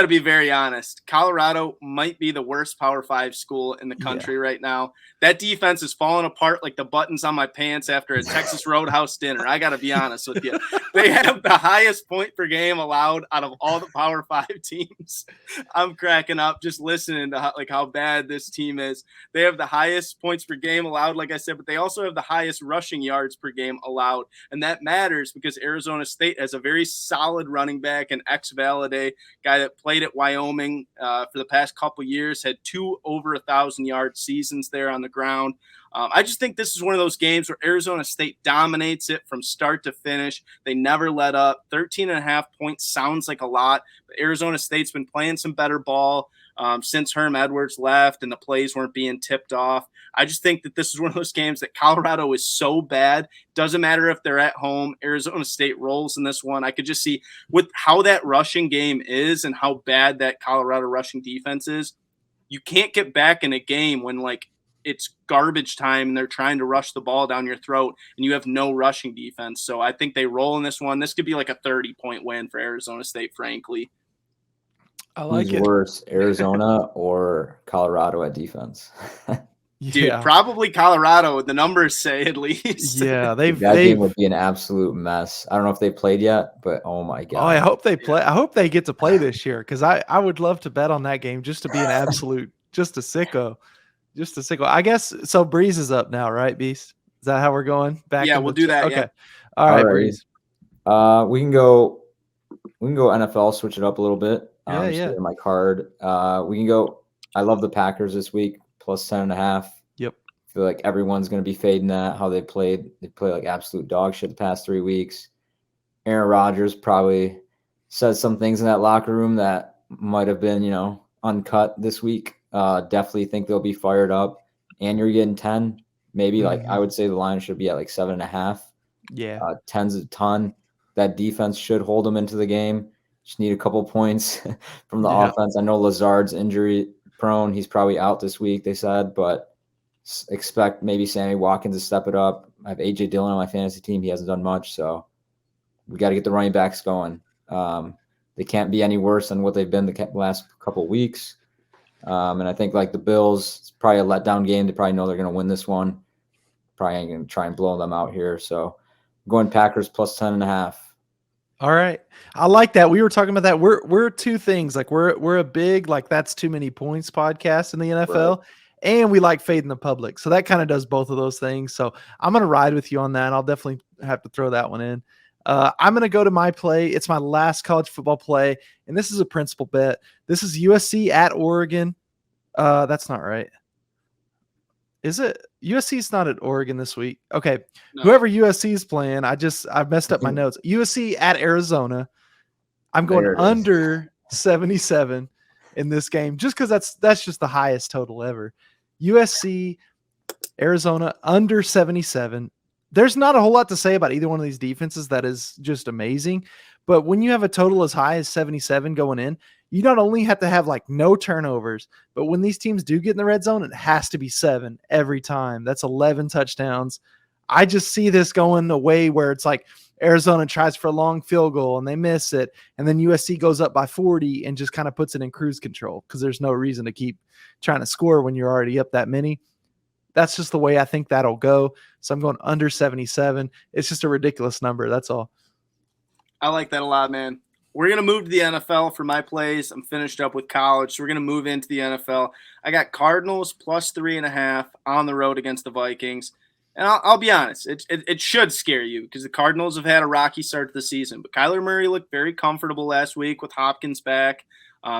game. very honest. Colorado might be the worst Power 5 school in the country right now. That defense is falling apart like the buttons on my pants after a Texas Roadhouse dinner. I got to be honest with you. They have the highest point per game allowed out of all the Power 5 teams. I'm cracking up just listening to how bad this team is. They have the highest points per game allowed, like I said, but they also have the highest rushing yards per game allowed. And that matters because Arizona State has a very solid running back, an ex-Valade guy that played at Wyoming for the past couple years, had 2 over 1,000-yard seasons there on the ground. I just think this is one of those games where Arizona State dominates it from start to finish. They never let up. 13.5 points sounds like a lot, but Arizona State's been playing some better ball since Herm Edwards left and the plays weren't being tipped off. I just think that this is one of those games that Colorado is so bad. Doesn't matter if they're at home. Arizona State rolls in this one. I could just see with how that rushing game is and how bad that Colorado rushing defense is, you can't get back in a game when it's garbage time and they're trying to rush the ball down your throat and you have no rushing defense. So I think they roll in this one. This could be like a 30-point win for Arizona State, frankly. I like Who's it. worse, Arizona or Colorado at defense? Dude, probably Colorado. The numbers say at least. Yeah, that game would be an absolute mess. I don't know if they played yet, but oh my god! Oh, I hope they play. I hope they get to play this year because I would love to bet on that game just to be an absolute just a sicko. I guess so. Breeze is up now, right, Beast? Is that how we're going? Back? Yeah, we'll do that. Okay. Yeah. All right, Breeze. We can go NFL. Switch it up a little bit. Yeah. My card. We can go. I love the Packers this week plus 10.5. Yep. I feel like everyone's going to be fading that. How they played. They play like absolute dog shit the past 3 weeks. Aaron Rodgers probably said some things in that locker room that might have been, uncut this week. Definitely think they'll be fired up. And you're getting 10. Maybe I would say the line should be at 7.5. Yeah. 10's a ton. That defense should hold them into the game. Just need a couple points from the offense. I know Lazard's injury prone. He's probably out this week, they said, but expect maybe Sammy Watkins to step it up. I have A.J. Dillon on my fantasy team. He hasn't done much, so we got to get the running backs going. They can't be any worse than what they've been the last couple weeks. And I think the Bills, it's probably a letdown game. They probably know they're going to win this one. Probably ain't going to try and blow them out here. So I'm going Packers plus 10.5. All right. I like that. We were talking about that. We're two things. We're a big, that's too many points podcast in the NFL. Right. And we like fading the public. So that kind of does both of those things. So I'm going to ride with you on that. I'll definitely have to throw that one in. I'm going to go to my play. It's my last college football play. And this is a principal bet. This is USC at Oregon. That's not right. Is it? USC's not at Oregon this week. Okay. No. Whoever USC is playing, I've messed up my notes. USC at Arizona. I'm going under 77 in this game just because that's just the highest total ever. USC, Arizona, under 77. There's not a whole lot to say about either one of these defenses that is just amazing. But when you have a total as high as 77 going in, you not only have to have no turnovers, but when these teams do get in the red zone, it has to be 7 every time. That's 11 touchdowns. I just see this going away where it's Arizona tries for a long field goal and they miss it. And then USC goes up by 40 and just kind of puts it in cruise control because there's no reason to keep trying to score when you're already up that many. That's just the way I think that'll go. So I'm going under 77. It's just a ridiculous number. That's all. I like that a lot, man. We're going to move to the NFL for my plays. I'm finished up with college, so we're going to move into the NFL. I got Cardinals plus 3.5 on the road against the Vikings. And I'll be honest, it should scare you because the Cardinals have had a rocky start to the season. But Kyler Murray looked very comfortable last week with Hopkins back.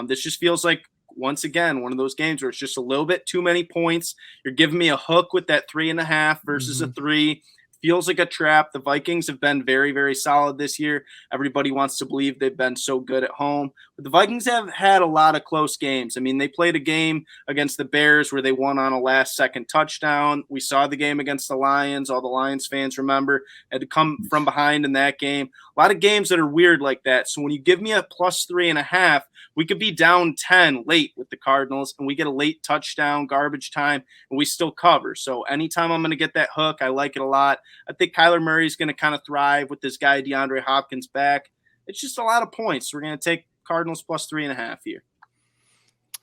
This just feels like, once again, one of those games where it's just a little bit too many points. You're giving me a hook with that 3.5 versus a 3. Feels like a trap. The Vikings have been very, very solid this year. Everybody wants to believe they've been so good at home. But the Vikings have had a lot of close games. I mean, they played a game against the Bears where they won on a last-second touchdown. We saw the game against the Lions. All the Lions fans remember had to come from behind in that game. A lot of games that are weird like that. So when you give me a plus 3.5 We could be down 10 late with the Cardinals, and we get a late touchdown, garbage time, and we still cover. So anytime I'm going to get that hook, I like it a lot. I think Kyler Murray's going to kind of thrive with this guy DeAndre Hopkins back. It's just a lot of points. We're going to take Cardinals plus 3.5 here.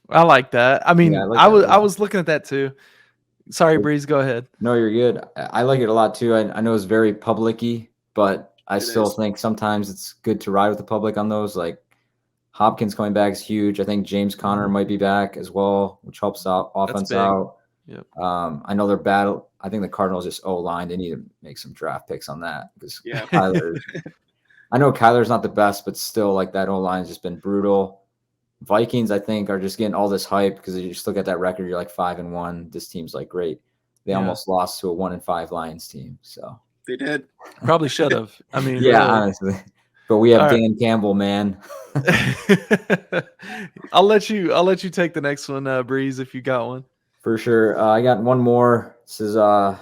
I like that. I mean, Yeah, I was looking at that too. Sorry, Breeze, go ahead. No, you're good. I like it a lot too. I know it's very public-y, but I still think sometimes it's good to ride with the public on those. Like Hopkins coming back is huge. I think James Conner might be back as well, which helps out offense out. Yep. I know they're bad. I think the Cardinals just O-line. They need to make some draft picks on that because I know Kyler's not the best, but still, like that O-line's just been brutal. Vikings, I think, are just getting all this hype because you just look at that record. You're like 5-1. This team's like great. They almost lost to a 1-5 Lions team. So they did. Probably should have. I mean, yeah, really. Honestly. But we have Dan Campbell, man. I'll let you take the next one, Breeze, if you got one. For sure. I got one more. This is gonna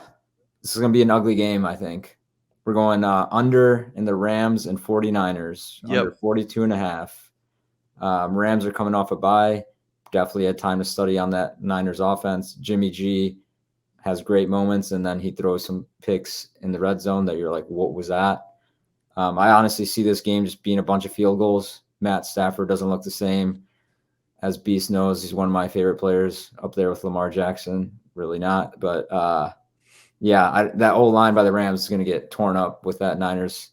be an ugly game, I think. We're going under in the Rams and 49ers. Under 42.5. Rams are coming off a bye. Definitely had time to study on that Niners offense. Jimmy G has great moments, and then he throws some picks in the red zone that you're like, what was that? I honestly see this game just being a bunch of field goals. Matt Stafford doesn't look the same. As Beast knows, he's one of my favorite players up there with Lamar Jackson. Really not. But, that old line by the Rams is going to get torn up with that Niners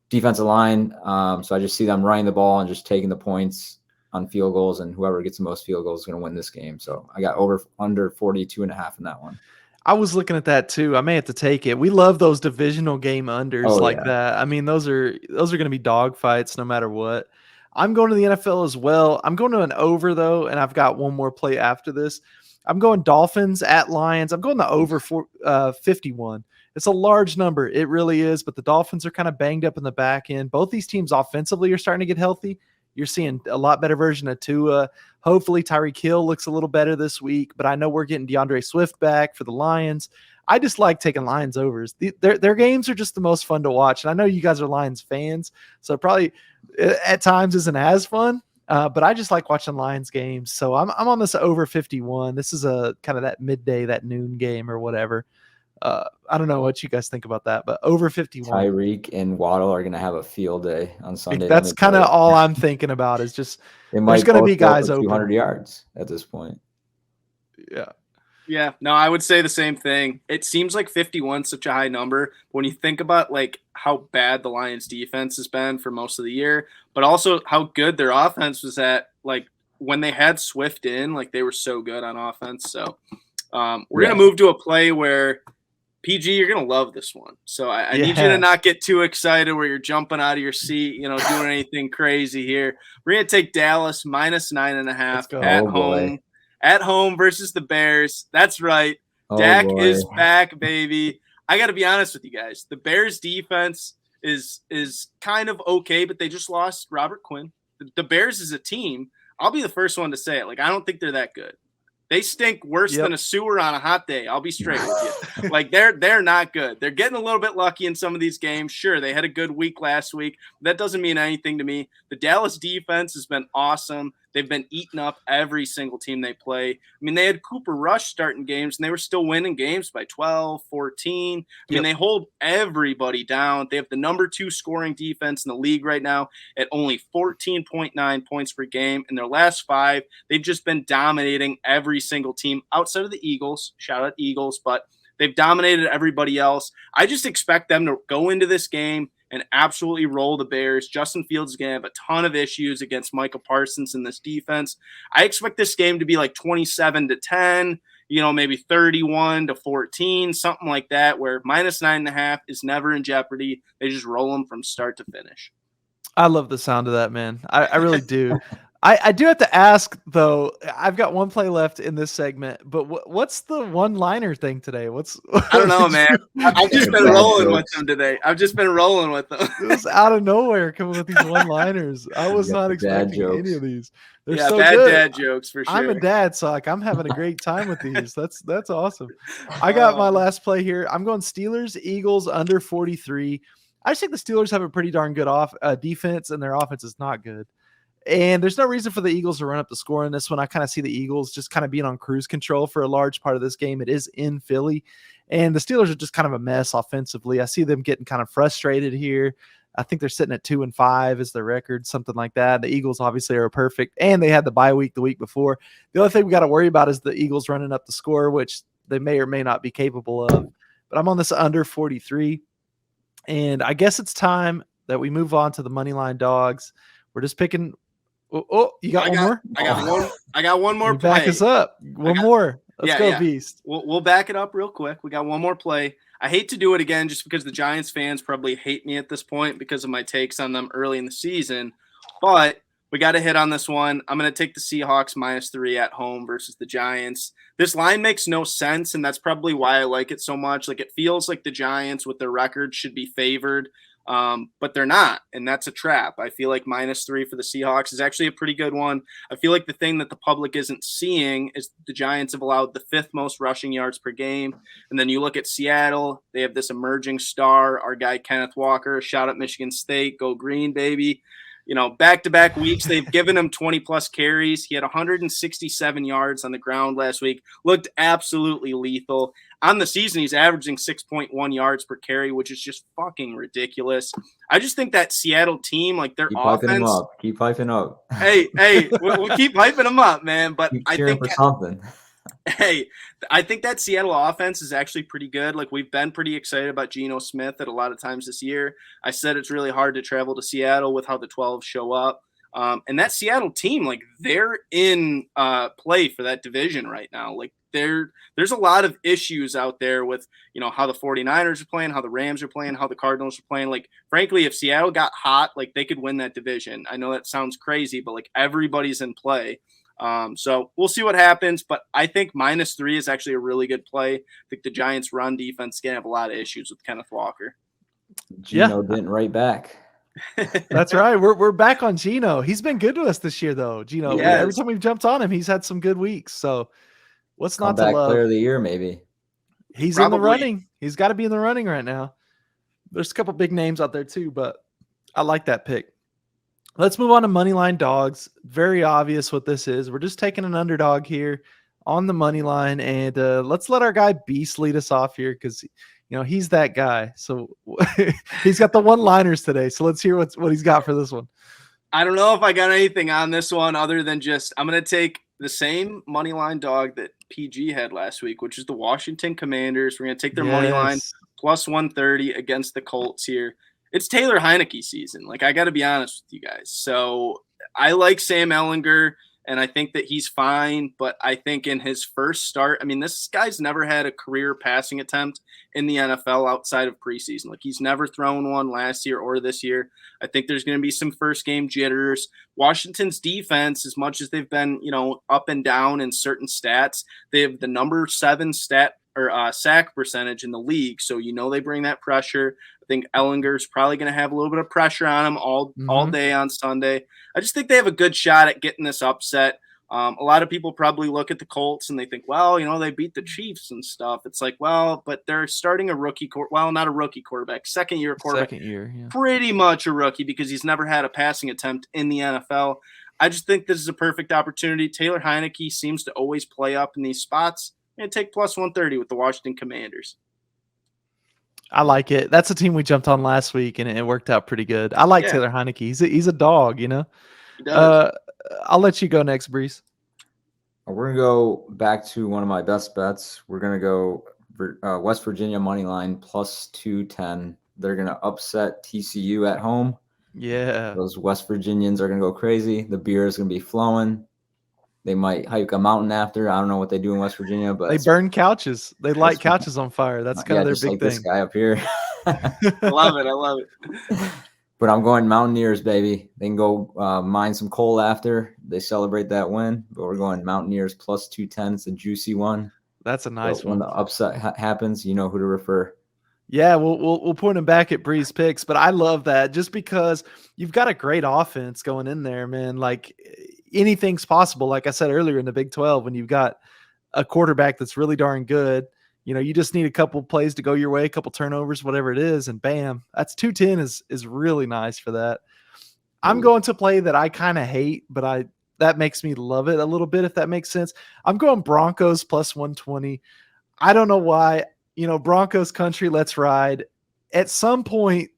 defensive line. So I just see them running the ball and just taking the points on field goals, and whoever gets the most field goals is going to win this game. So I got under 42.5 in that one. I was looking at that too. I may have to take it. We love those divisional game unders that. I mean, those are going to be dog fights no matter what. I'm going to the NFL as well. I'm going to an over though, and I've got one more play after this. I'm going Dolphins at Lions. I'm going the over 51. It's a large number. It really is, but the Dolphins are kind of banged up in the back end. Both these teams offensively are starting to get healthy. You're seeing a lot better version of Tua. Hopefully Tyreek Hill looks a little better this week, but I know we're getting DeAndre Swift back for the Lions. I just like taking Lions overs. Their games are just the most fun to watch. And I know you guys are Lions fans, so it probably at times isn't as fun, but I just like watching Lions games. So I'm on this over 51. This is a kind of that midday, that noon game or whatever. I don't know what you guys think about that, but over 51. Tyreek and Waddle are going to have a field day on Sunday. That's kind of all I'm thinking about is just there's going to be guys over 200 yards at this point. Yeah. Yeah, no, I would say the same thing. It seems like 51 is such a high number. But when you think about like how bad the Lions defense has been for most of the year, but also how good their offense was at, like when they had Swift in, like they were so good on offense. So we're going to move to a play where PG, you're going to love this one. So I need you to not get too excited where you're jumping out of your seat, doing anything crazy here. We're going to take Dallas minus 9.5 at home versus the Bears. That's right. Dak is back, baby. I got to be honest with you guys. The Bears defense is kind of okay, but they just lost Robert Quinn. The Bears as a team, I'll be the first one to say it. Like, I don't think they're that good. They stink worse than a sewer on a hot day. I'll be straight with you. Like they're not good. They're getting a little bit lucky in some of these games. Sure, they had a good week last week. That doesn't mean anything to me. The Dallas defense has been awesome. They've been eating up every single team they play. I mean, they had Cooper Rush starting games, and they were still winning games by 12, 14. I mean, they hold everybody down. They have the number 2 scoring defense in the league right now at only 14.9 points per game. In their last 5, they've just been dominating every single team outside of the Eagles. Shout out Eagles, but they've dominated everybody else. I just expect them to go into this game and absolutely roll the Bears. Justin Fields is going to have a ton of issues against Micah Parsons in this defense. I expect this game to be like 27-10, maybe 31-14, something like that, where minus 9.5 is never in jeopardy. They just roll them from start to finish. I love the sound of that, man. I really do. I do have to ask, though. I've got one play left in this segment, but what's the one-liner thing today? I don't know, man. I've just been rolling with them today. I've just been rolling with them. It was out of nowhere coming with these one-liners. I was not expecting any of these. They're so bad good. Dad jokes for sure. I'm a dad, so I'm having a great time with these. That's awesome. I got my last play here. I'm going Steelers, Eagles under 43. I just think the Steelers have a pretty darn good defense, and their offense is not good. And there's no reason for the Eagles to run up the score in this one. I kind of see the Eagles just kind of being on cruise control for a large part of this game. It is in Philly, and the Steelers are just kind of a mess offensively. I see them getting kind of frustrated here. I think they're sitting at 2-5 is their record, something like that. The Eagles obviously are perfect, and they had the bye week the week before. The only thing we got to worry about is the Eagles running up the score, which they may or may not be capable of. But I'm on this under 43, and I guess it's time that we move on to the money line dogs. We're just picking. Oh, you got one more? I got one more play. Back us up. One more. Let's go, Beast. We'll back it up real quick. We got one more play. I hate to do it again just because the Giants fans probably hate me at this point because of my takes on them early in the season. But we got to hit on this one. I'm going to take the Seahawks -3 at home versus the Giants. This line makes no sense, and that's probably why I like it so much. Like, it feels like the Giants with their record should be favored. But they're not, and that's a trap. I feel like -3 for the Seahawks is actually a pretty good one. I feel like the thing that the public isn't seeing is the Giants have allowed the 5th most rushing yards per game. And then you look at Seattle, they have this emerging star, our guy Kenneth Walker. Shout out Michigan State, go green, baby. You know, back-to-back weeks, they've given him 20-plus carries. He had 167 yards on the ground last week. Looked absolutely lethal. On the season, he's averaging 6.1 yards per carry, which is just fucking ridiculous. I just think that Seattle team, like their offense. Keep hyping up. Hey, we'll keep hyping them up, man. But I think for something. Hey, I think that Seattle offense is actually pretty good. Like, we've been pretty excited about Geno Smith at a lot of times this year. I said it's really hard to travel to Seattle with how the 12 show up. And that Seattle team, like, they're in play for that division right now. Like, there's a lot of issues out there with, you know, how the 49ers are playing, how the Rams are playing, how the Cardinals are playing. Like, frankly, if Seattle got hot, like, they could win that division. I know that sounds crazy, but, like, everybody's in play. So we'll see what happens, but I think -3 is actually a really good play. I think the Giants' run defense is going to have a lot of issues with Kenneth Walker. Geno didn't write back. That's right. We're back on Geno. He's been good to us this year, though. Geno, every time we've jumped on him, he's had some good weeks. So what's not to love? Player of the year, maybe. He's in the running. He's got to be in the running right now. There's a couple big names out there too, but I like that pick. Let's move on to Moneyline Dogs. Very obvious what this is. We're just taking an underdog here on the money line, and let's let our guy Beast lead us off here because, you know, he's that guy. So he's got the one-liners today. So let's hear what he's got for this one. I don't know if I got anything on this one other than just I'm going to take the same Moneyline dog that PG had last week, which is the Washington Commanders. We're going to take their money line +130 against the Colts here. It's Taylor Heineke season. Like, I got to be honest with you guys. So I like Sam Ehlinger, and I think that he's fine. But I think in his first start, I mean, this guy's never had a career passing attempt in the NFL outside of preseason. Like, he's never thrown one last year or this year. I think there's going to be some first game jitters. Washington's defense, as much as they've been, you know, up and down in certain stats, they have the number 7 sack percentage in the league. So, you know, they bring that pressure. I think Ellinger's probably going to have a little bit of pressure on him all day on Sunday. I just think they have a good shot at getting this upset. A lot of people probably look at the Colts and they think, well, you know, they beat the Chiefs and stuff. It's like, well, but they're starting a rookie not a rookie quarterback, second-year quarterback. Pretty much a rookie because he's never had a passing attempt in the NFL. I just think this is a perfect opportunity. Taylor Heineke seems to always play up in these spots. I'm going to take +130 with the Washington Commanders. I like it. That's a team we jumped on last week, and it worked out pretty good. I like Taylor Heineke. He's a dog, you know. He does. I'll let you go next, Breeze. We're going to go back to one of my best bets. We're going to go West Virginia money line +210. They're going to upset TCU at home. Yeah. Those West Virginians are going to go crazy. The beer is going to be flowing. They might hike a mountain after. I don't know what they do in West Virginia, but they burn couches. They light couches on fire. That's kind of their big thing. This guy up here. I love it. But I'm going Mountaineers, baby. They can go mine some coal after they celebrate that win. But we're going Mountaineers +210. It's a juicy one. That's a nice one. When the upset happens, you know who to refer. Yeah, we'll point him back at Breeze picks, but I love that just because you've got a great offense going in there, man. Like, anything's possible. Like I said earlier in the Big 12, when you've got a quarterback that's really darn good, you know, you just need a couple plays to go your way, a couple turnovers, whatever it is, and bam, that's 210 is really nice for that. I'm going to play that I kind of hate, but that makes me love it a little bit, if that makes sense. I'm going Broncos plus 120. I don't know why. Broncos country, let's ride. At some point,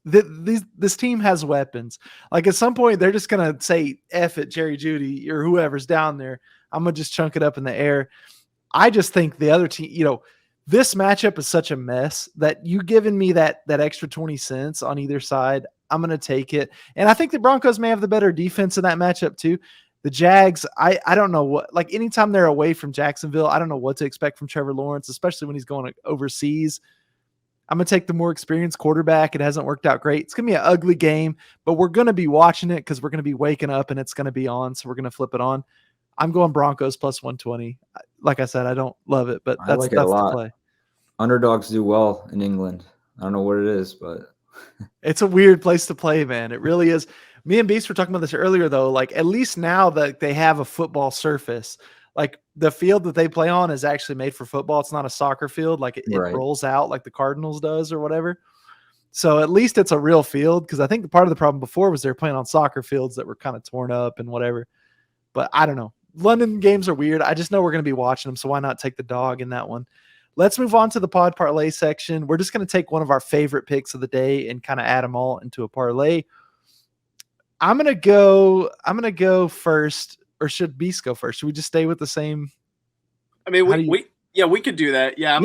this team has weapons. Like at some point, they're just gonna say F it, Jerry Jeudy or whoever's down there. I'm gonna just chunk it up in the air. I just think the other team, this matchup is such a mess that you giving me that extra 20 cents on either side, I'm gonna take it. And I think the Broncos may have the better defense in that matchup too. The Jags, I don't know what, like anytime they're away from Jacksonville, I don't know what to expect from Trevor Lawrence, especially when he's going overseas. I'm going to take the more experienced quarterback. It hasn't worked out great. It's going to be an ugly game, but we're going to be watching it because we're going to be waking up and it's going to be on. So we're going to flip it on. I'm going Broncos plus 120. Like I said, I don't love it, but that's the play. Underdogs do well in England. I don't know what it is, but it's a weird place to play, man. It really is. Me and Beast were talking about this earlier, though. Like at least now that they have a football surface, like the field that they play on is actually made for football. It's not a soccer field. Like it rolls out like the Cardinals does or whatever. So at least it's a real field. Cause I think the part of the problem before was they're playing on soccer fields that were kind of torn up and whatever, but I don't know. London games are weird. I just know we're going to be watching them. So why not take the dog in that one? Let's move on to the pod parlay section. We're just going to take one of our favorite picks of the day and kind of add them all into a parlay. I'm going to go first. Or should Beast go first? Should we just stay with the same? I mean, we could do that. Yeah.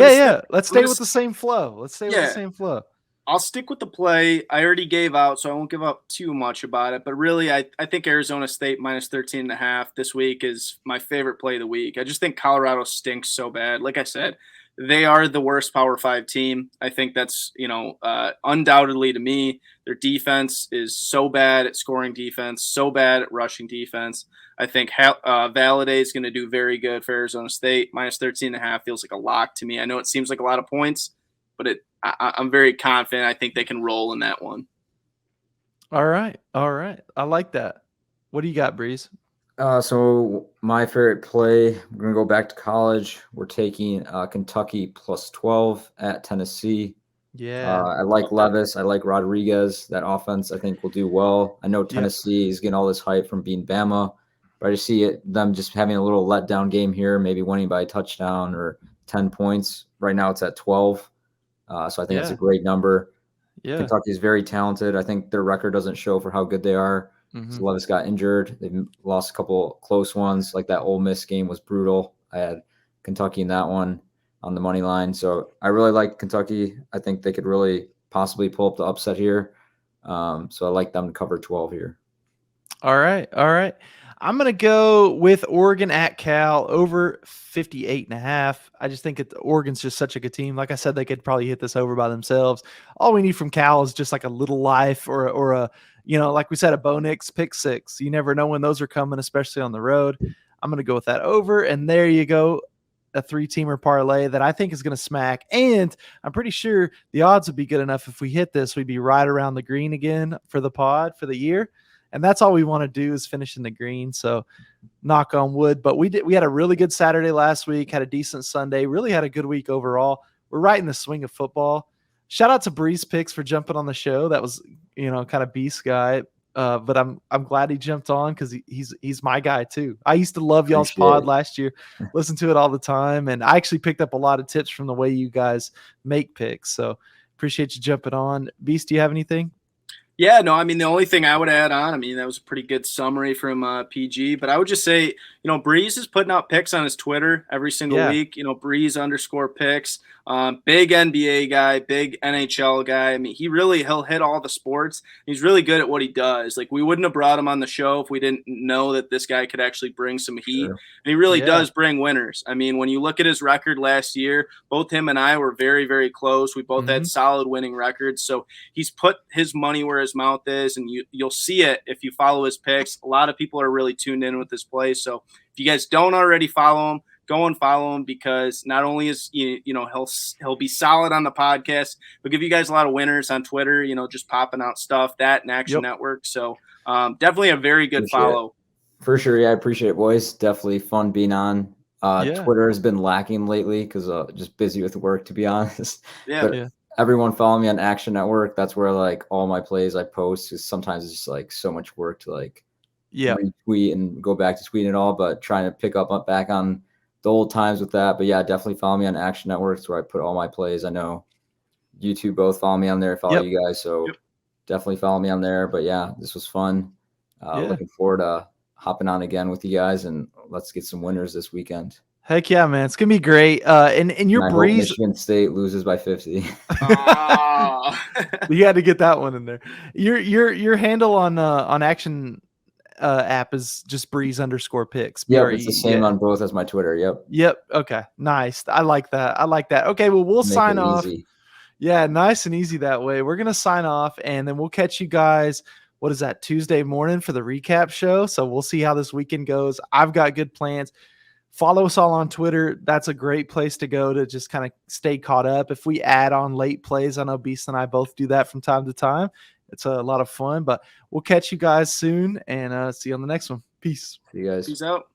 Let's stay with the same flow. Let's stay with the same flow. I'll stick with the play. I already gave out, so I won't give up too much about it. But really, I think Arizona State minus 13.5 this week is my favorite play of the week. I just think Colorado stinks so bad. Like I said, they are the worst Power 5 team. I think that's, undoubtedly to me. Their defense is so bad at scoring defense, so bad at rushing defense. I think Valladay is going to do very good for Arizona State. Minus 13.5 feels like a lock to me. I know it seems like a lot of points, but I'm very confident. I think they can roll in that one. All right. I like that. What do you got, Breeze? So my favorite play, we're going to go back to college. We're taking Kentucky plus 12 at Tennessee. Yeah. I like Levis. I like Rodriguez. That offense, I think, will do well. I know Tennessee is getting all this hype from being Bama, but I just see them just having a little letdown game here, maybe winning by a touchdown or 10 points. Right now it's at 12. So I think it's a great number. Yeah. Kentucky is very talented. I think their record doesn't show for how good they are. Mm-hmm. So Levis got injured. They've lost a couple close ones. Like that Ole Miss game was brutal. I had Kentucky in that one on the money line. So I really like Kentucky. I think they could really possibly pull up the upset here. So I like them to cover 12 here. All right. I'm going to go with Oregon at Cal over 58.5. I just think Oregon's just such a good team. Like I said, they could probably hit this over by themselves. All we need from Cal is just like a little life or a, like we said, a Bo Nix pick six. You never know when those are coming, especially on the road. I'm going to go with that over. And there you go. A 3-teamer parlay that I think is going to smack. And I'm pretty sure the odds would be good enough if we hit this, we'd be right around the green again for the pod for the year. And that's all we want to do is finish in the green. So knock on wood. But we had a really good Saturday last week, had a decent Sunday, really had a good week overall. We're right in the swing of football. Shout out to Breeze Picks for jumping on the show. That was, kind of beast guy. But I'm glad he jumped on because he's my guy too. I used to love y'all's pod last year, listen to it all the time. And I actually picked up a lot of tips from the way you guys make picks. So appreciate you jumping on. Beast, do you have anything? Yeah, no, I mean, the only thing I would add on, that was a pretty good summary from PG, but I would just say, Breeze is putting out picks on his Twitter every single week, Breeze_picks, big NBA guy, big NHL guy. I mean, he'll hit all the sports. He's really good at what he does. Like, we wouldn't have brought him on the show if we didn't know that this guy could actually bring some heat. Sure. And he really does bring winners. I mean, when you look at his record last year, both him and I were very, very close. We both had solid winning records. So he's put his money where his mouth is, and you'll see it if you follow his picks. A lot of people are really tuned in with this play. So if you guys don't already follow him, go and follow him, because not only is he'll be solid on the podcast, but give you guys a lot of winners on Twitter, just popping out stuff, that and Action Network. So definitely a very good follow. For sure. Yeah, I appreciate it, boys. Definitely fun being on. Twitter has been lacking lately because just busy with work, to be honest. Yeah. everyone follow me on Action Network. That's where like all my plays I post, because sometimes it's just like so much work to like retweet and go back to tweeting it all, but trying to pick up back on the old times with that. But yeah, definitely follow me on Action Networks where I put all my plays. I know you two both follow me on there, follow you guys. So definitely follow me on there. But yeah, this was fun. Looking forward to hopping on again with you guys, and let's get some winners this weekend. Heck yeah, man. It's going to be great. And your Breeze. Michigan State loses by 50. You had to get that one in there. Your handle on Action app is just Breeze_picks. Yeah, it's the same on both as my Twitter. Yep. Okay. Nice. I like that. Okay. Well, we'll sign off. Easy. Yeah. Nice and easy that way. We're going to sign off, and then we'll catch you guys. What is that? Tuesday morning for the recap show. So we'll see how this weekend goes. I've got good plans. Follow us all on Twitter. That's a great place to go to just kind of stay caught up. If we add on late plays, I know Beast and I both do that from time to time. It's a lot of fun, but we'll catch you guys soon, and see you on the next one. Peace. See you guys. Peace out.